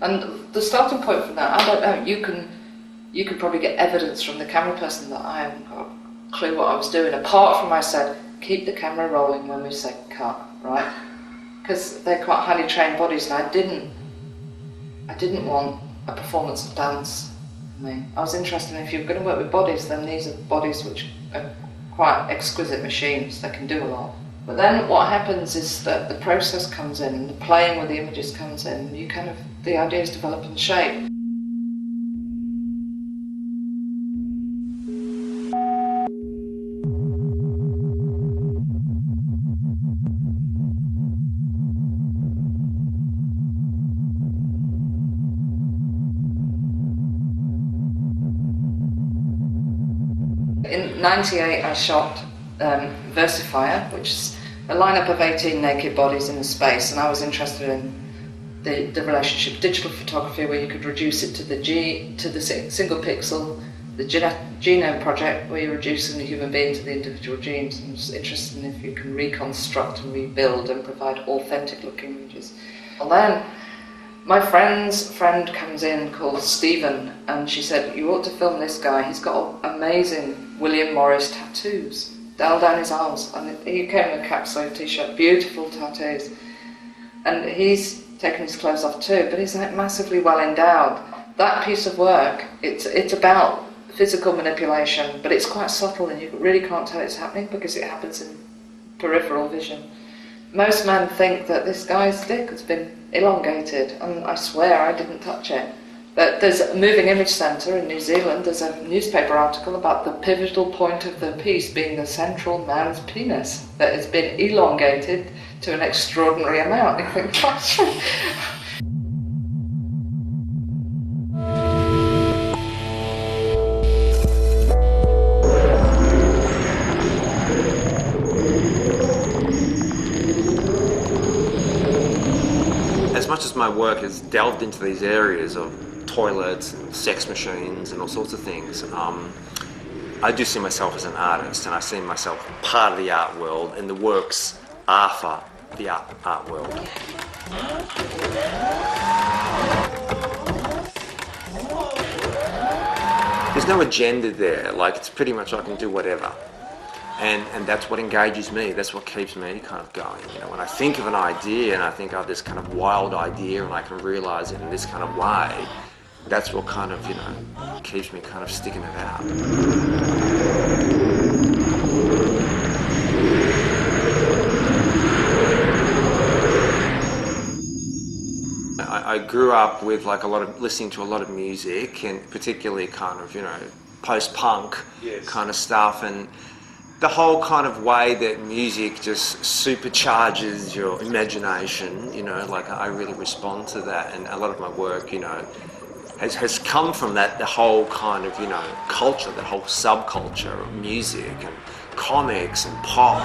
S19: And the starting point from that, I don't know, you can probably get evidence from the camera person that I haven't got a clue what I was doing, apart from I said, keep the camera rolling when we say cut, right? Because they're quite highly trained bodies, and I didn't want a performance of dance. I was interested in, if you're going to work with bodies, then these are bodies which are quite exquisite machines that can do a lot. But then what happens is that the process comes in, the playing with the images comes in, the ideas develop and shape. In '98 I shot Versifier, which is a lineup of 18 naked bodies in a space, and I was interested in the relationship of digital photography, where you could reduce it to the single pixel, the genome project, where you're reducing the human being to the individual genes. I'm just interested in if you can reconstruct and rebuild and provide authentic looking images. And then my friend's friend comes in called Stephen, and she said, you ought to film this guy, he's got amazing William Morris tattoos down his arms, and he came in a cap sleeve t-shirt, beautiful tattoos, and he's taken his clothes off too, but he's like massively well endowed. That piece of work, it's about physical manipulation, but it's quite subtle, and you really can't tell it's happening because it happens in peripheral vision. Most men think that this guy's dick has been elongated, and I swear I didn't touch it. But there's a moving image centre in New Zealand, there's a newspaper article about the pivotal point of the piece being the central man's penis that has been elongated to an extraordinary amount. You think, that's
S20: As much as my work has delved into these areas of toilets and sex machines and all sorts of things, I do see myself as an artist, and I see myself part of the art world, and the works are for the art world. There's no agenda there, like it's pretty much I can do whatever. And that's what engages me, that's what keeps me kind of going. You know, when I think of an idea and I think, oh, this kind of wild idea and I can realise it in this kind of way, that's what kind of, you know, keeps me kind of sticking it out. I grew up with like listening to a lot of music, and particularly kind of, you know, post-punk kind of stuff, and the whole kind of way that music just supercharges your imagination, you know, like I really respond to that, and a lot of my work, you know, has come from that, the whole kind of, you know, culture, that whole subculture of music and comics and pop.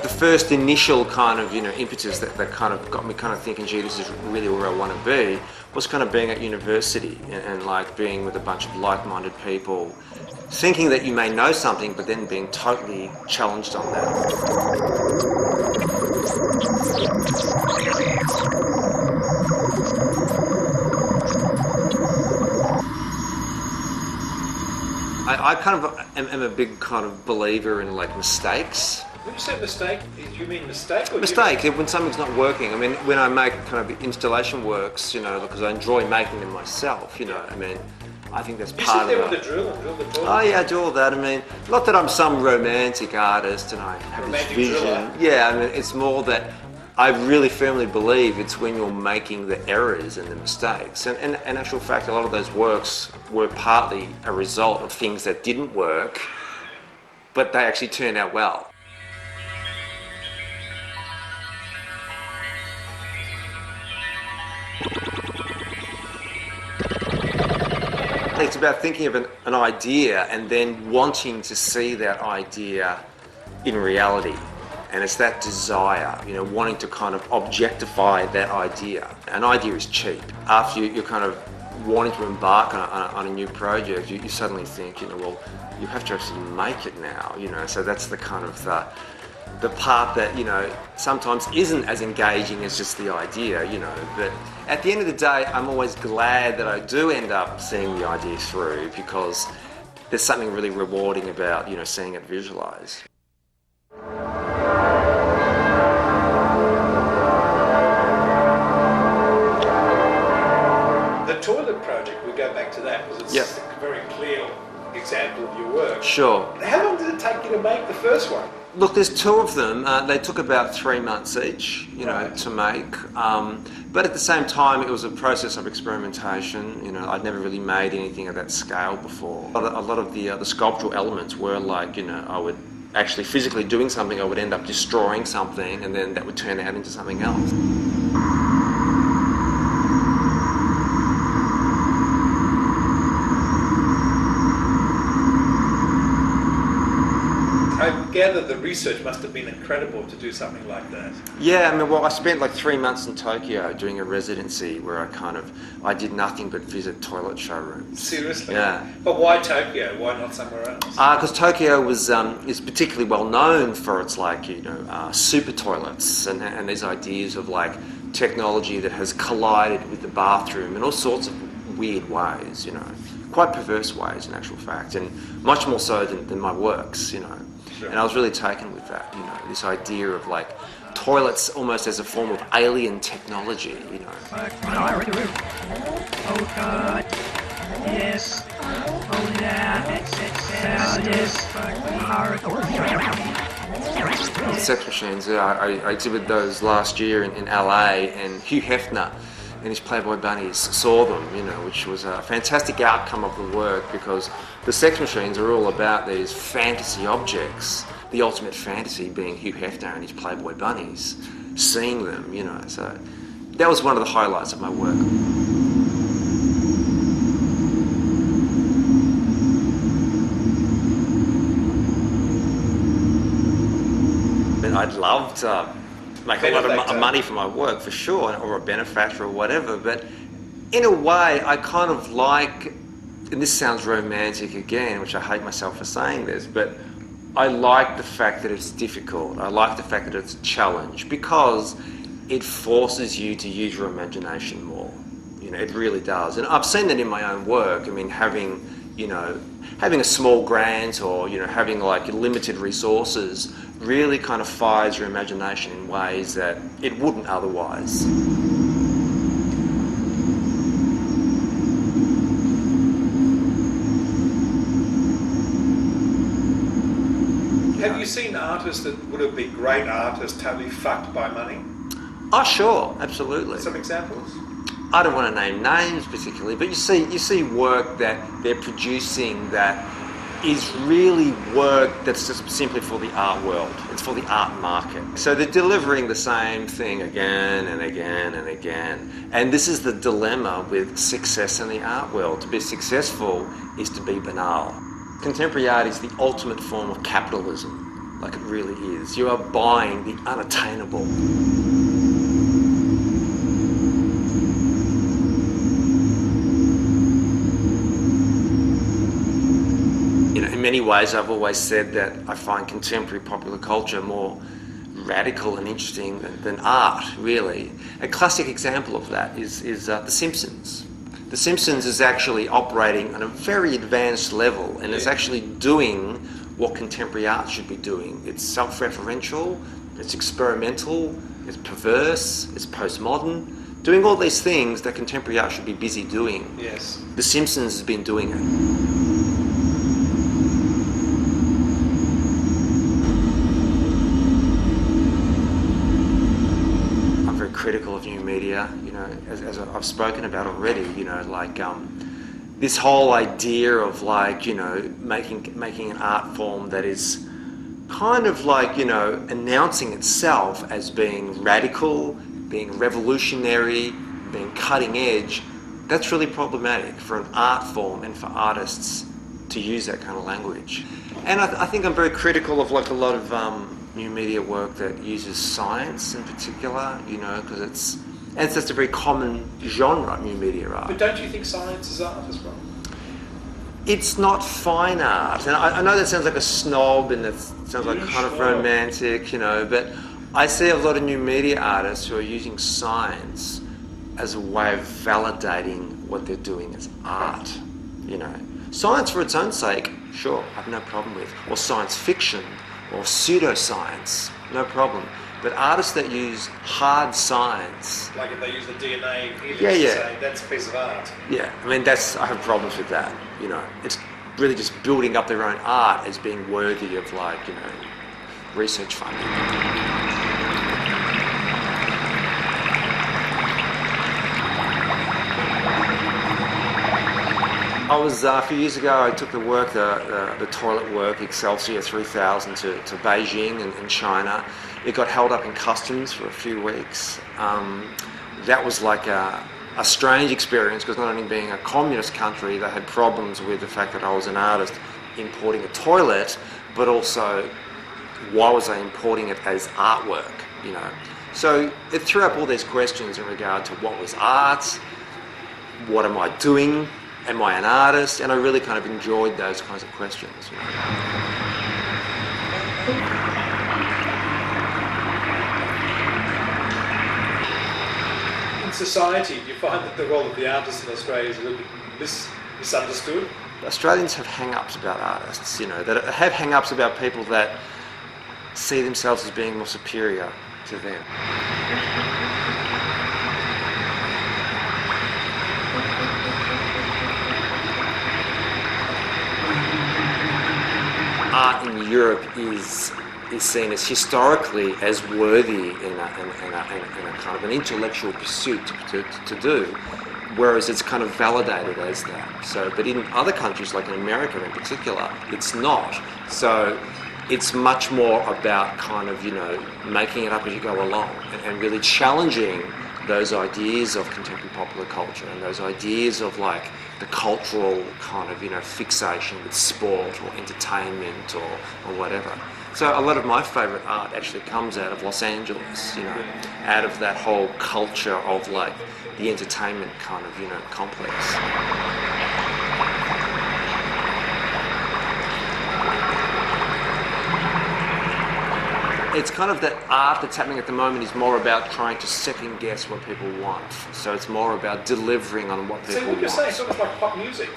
S20: The first initial kind of, you know, impetus that kind of got me kind of thinking, gee, this is really where I want to be, was kind of being at university and like being with a bunch of like-minded people, thinking that you may know something, but then being totally challenged on that. I kind of am a big kind of believer in like mistakes.
S4: When you say mistake, do you mean mistake? Or
S20: Mistake, when something's not working. I mean, when I make kind of installation works, you know, because I enjoy making them myself, you know, I mean, I think that's
S4: you
S20: part
S4: sit there
S20: of
S4: with
S20: it.
S4: the drill and drill the toilet?
S20: Oh yeah, I do all that. I mean, not that I'm some romantic artist and I have
S4: Romantic
S20: this vision.
S4: driller.
S20: Yeah, I mean, it's more that I really firmly believe it's when you're making the errors and the mistakes. And in actual fact, a lot of those works were partly a result of things that didn't work, but they actually turned out well. It's about thinking of an idea and then wanting to see that idea in reality. And it's that desire, you know, wanting to kind of objectify that idea. An idea is cheap. After you're kind of wanting to embark on a new project, you suddenly think, you know, well, you have to actually make it now, you know. So that's the kind of the part that, you know, sometimes isn't as engaging as just the idea, you know. But at the end of the day, I'm always glad that I do end up seeing the idea through, because there's something really rewarding about, you know, seeing it visualized.
S4: The toilet project, we go back to that because it's a very clear example of your work.
S20: Sure.
S4: How long did it take you to make the first one?
S20: Look, there's two of them. They took about 3 months each, you know, to make. But at the same time, it was a process of experimentation. You know, I'd never really made anything of that scale before. A lot of the sculptural elements were like, you know, I would actually physically doing something, I would end up destroying something, and then that would turn out into something else.
S4: I gather the research must have been incredible to do something like that.
S20: Yeah, I mean, well, I spent like 3 months in Tokyo doing a residency where I did nothing but visit toilet showrooms.
S4: Seriously?
S20: Yeah.
S4: But why Tokyo? Why not somewhere else?
S20: Because Tokyo is particularly well known for its, like, you know, super toilets and these ideas of like technology that has collided with the bathroom in all sorts of weird ways, you know, quite perverse ways in actual fact, and much more so than my works, you know. Sure. And I was really taken with that, you know, this idea of like toilets almost as a form of alien technology, you know.
S21: Oh God, yes, oh yeah,
S20: The sex machines, I exhibited those last year in LA, and Hugh Hefner and his Playboy bunnies saw them, you know, which was a fantastic outcome of the work, because the sex machines are all about these fantasy objects, the ultimate fantasy being Hugh Hefner and his Playboy bunnies, seeing them, you know, so that was one of the highlights of my work. And I'd love to make a lot of money for my work, for sure, or a benefactor or whatever, but in a way I kind of like, and this sounds romantic again, which I hate myself for saying this, but I like the fact that it's difficult. I like the fact that it's a challenge, because it forces you to use your imagination more. You know, it really does. And I've seen that in my own work. I mean, having a small grant, or, you know, having like limited resources really kind of fires your imagination in ways that it wouldn't otherwise.
S4: Have you seen artists that would have been great artists totally fucked by money?
S20: Oh, sure, absolutely.
S4: Some examples?
S20: I don't want to name names particularly, but you see work that they're producing that is really work that's just simply for the art world. It's for the art market. So they're delivering the same thing again and again and again. And this is the dilemma with success in the art world. To be successful is to be banal. Contemporary art is the ultimate form of capitalism, like it really is. You are buying the unattainable. In many ways, I've always said that I find contemporary popular culture more radical and interesting than art, really. A classic example of that is The Simpsons. The Simpsons is actually operating on a very advanced level, and it's actually doing what contemporary art should be doing. It's self-referential, it's experimental, it's perverse, it's postmodern, doing all these things that contemporary art should be busy doing.
S4: Yes.
S20: The Simpsons has been doing it. I'm very critical of new media, you know, as I've spoken about already, you know, like this whole idea of like, you know, making an art form that is kind of like, you know, announcing itself as being radical, being revolutionary, being cutting edge, that's really problematic for an art form and for artists to use that kind of language. And I think I'm very critical of like a lot of new media work that uses science in particular, you know, because it's just a very common genre, new media art.
S4: But don't you think science is art as well?
S20: It's not fine art, and I know that sounds like a snob and that sounds like kind of romantic, you know, but I see a lot of new media artists who are using science as a way of validating what they're doing as art, you know. Science for its own sake, sure, I have no problem with, or science fiction, or pseudoscience, no problem. But artists that use hard science...
S4: Like if they use the DNA image
S20: Yeah.
S4: to say that's a piece of art.
S20: Yeah, I mean, I have problems with that, you know. It's really just building up their own art as being worthy of, like, you know, research funding. I was, a few years ago, I took the work, the toilet work, Excelsior 3000 to Beijing in China. It got held up in customs for a few weeks. That was like a strange experience because not only being a communist country, they had problems with the fact that I was an artist importing a toilet, but also why was I importing it as artwork, you know? So it threw up all these questions in regard to what was art, what am I doing, am I an artist? And I really kind of enjoyed those kinds of questions, you know?
S4: Society, do you find that the role of the artist in Australia is a little bit misunderstood?
S20: Australians have hang-ups about artists, you know, that have hang-ups about people that see themselves as being more superior to them. Art in Europe is seen as historically as worthy in a kind of an intellectual pursuit to do, whereas it's kind of validated as that. So, but in other countries, like in America in particular, it's not. So it's much more about kind of, you know, making it up as you go along and really challenging those ideas of contemporary popular culture and those ideas of like the cultural kind of, you know, fixation with sport or entertainment or whatever. So a lot of my favourite art actually comes out of Los Angeles, you know, out of that whole culture of like the entertainment kind of, you know, complex. It's kind of that art that's happening at the moment is more about trying to second guess what people want. So it's more about delivering on what people want.
S4: So what you're saying is sort of like pop music.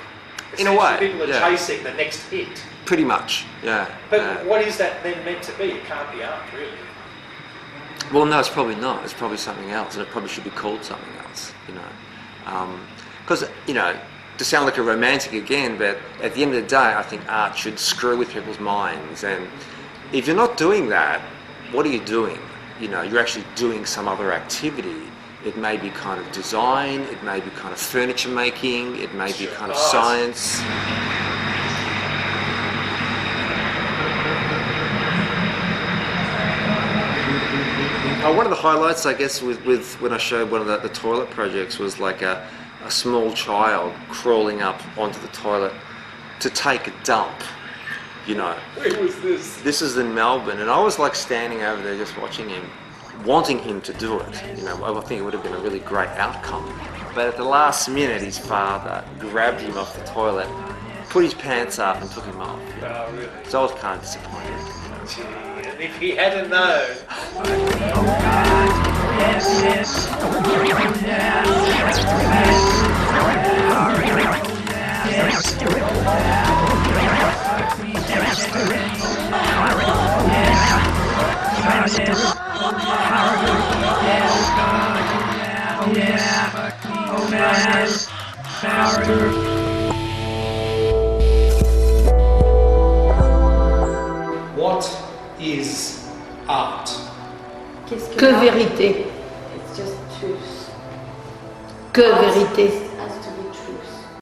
S20: In a way,
S4: people are chasing the next hit.
S20: Pretty much, yeah.
S4: But what is that then meant to be? It can't be art, really.
S20: Well, no, it's probably not. It's probably something else, and it probably should be called something else, you know. Because, you know, to sound like a romantic again, but at the end of the day, I think art should screw with people's minds. And if you're not doing that, what are you doing? You know, you're actually doing some other activity. It may be kind of design, it may be kind of furniture making, it may be kind of science. One of the highlights, I guess, with when I showed one of the toilet projects was like a small child crawling up onto the toilet to take a dump, you know.
S4: Where was this?
S20: This is in Melbourne, and I was like standing over there just watching him, wanting him to do it. You know, I think it would have been a really great outcome. But at the last minute, his father grabbed him off the toilet, put his pants up and took him off.
S4: Oh, really?
S20: So I was kind of disappointed.
S4: Gee, and if he hadn't known...
S21: Yes.
S4: is art?
S8: Que vérité? It's just truth. Que vérité?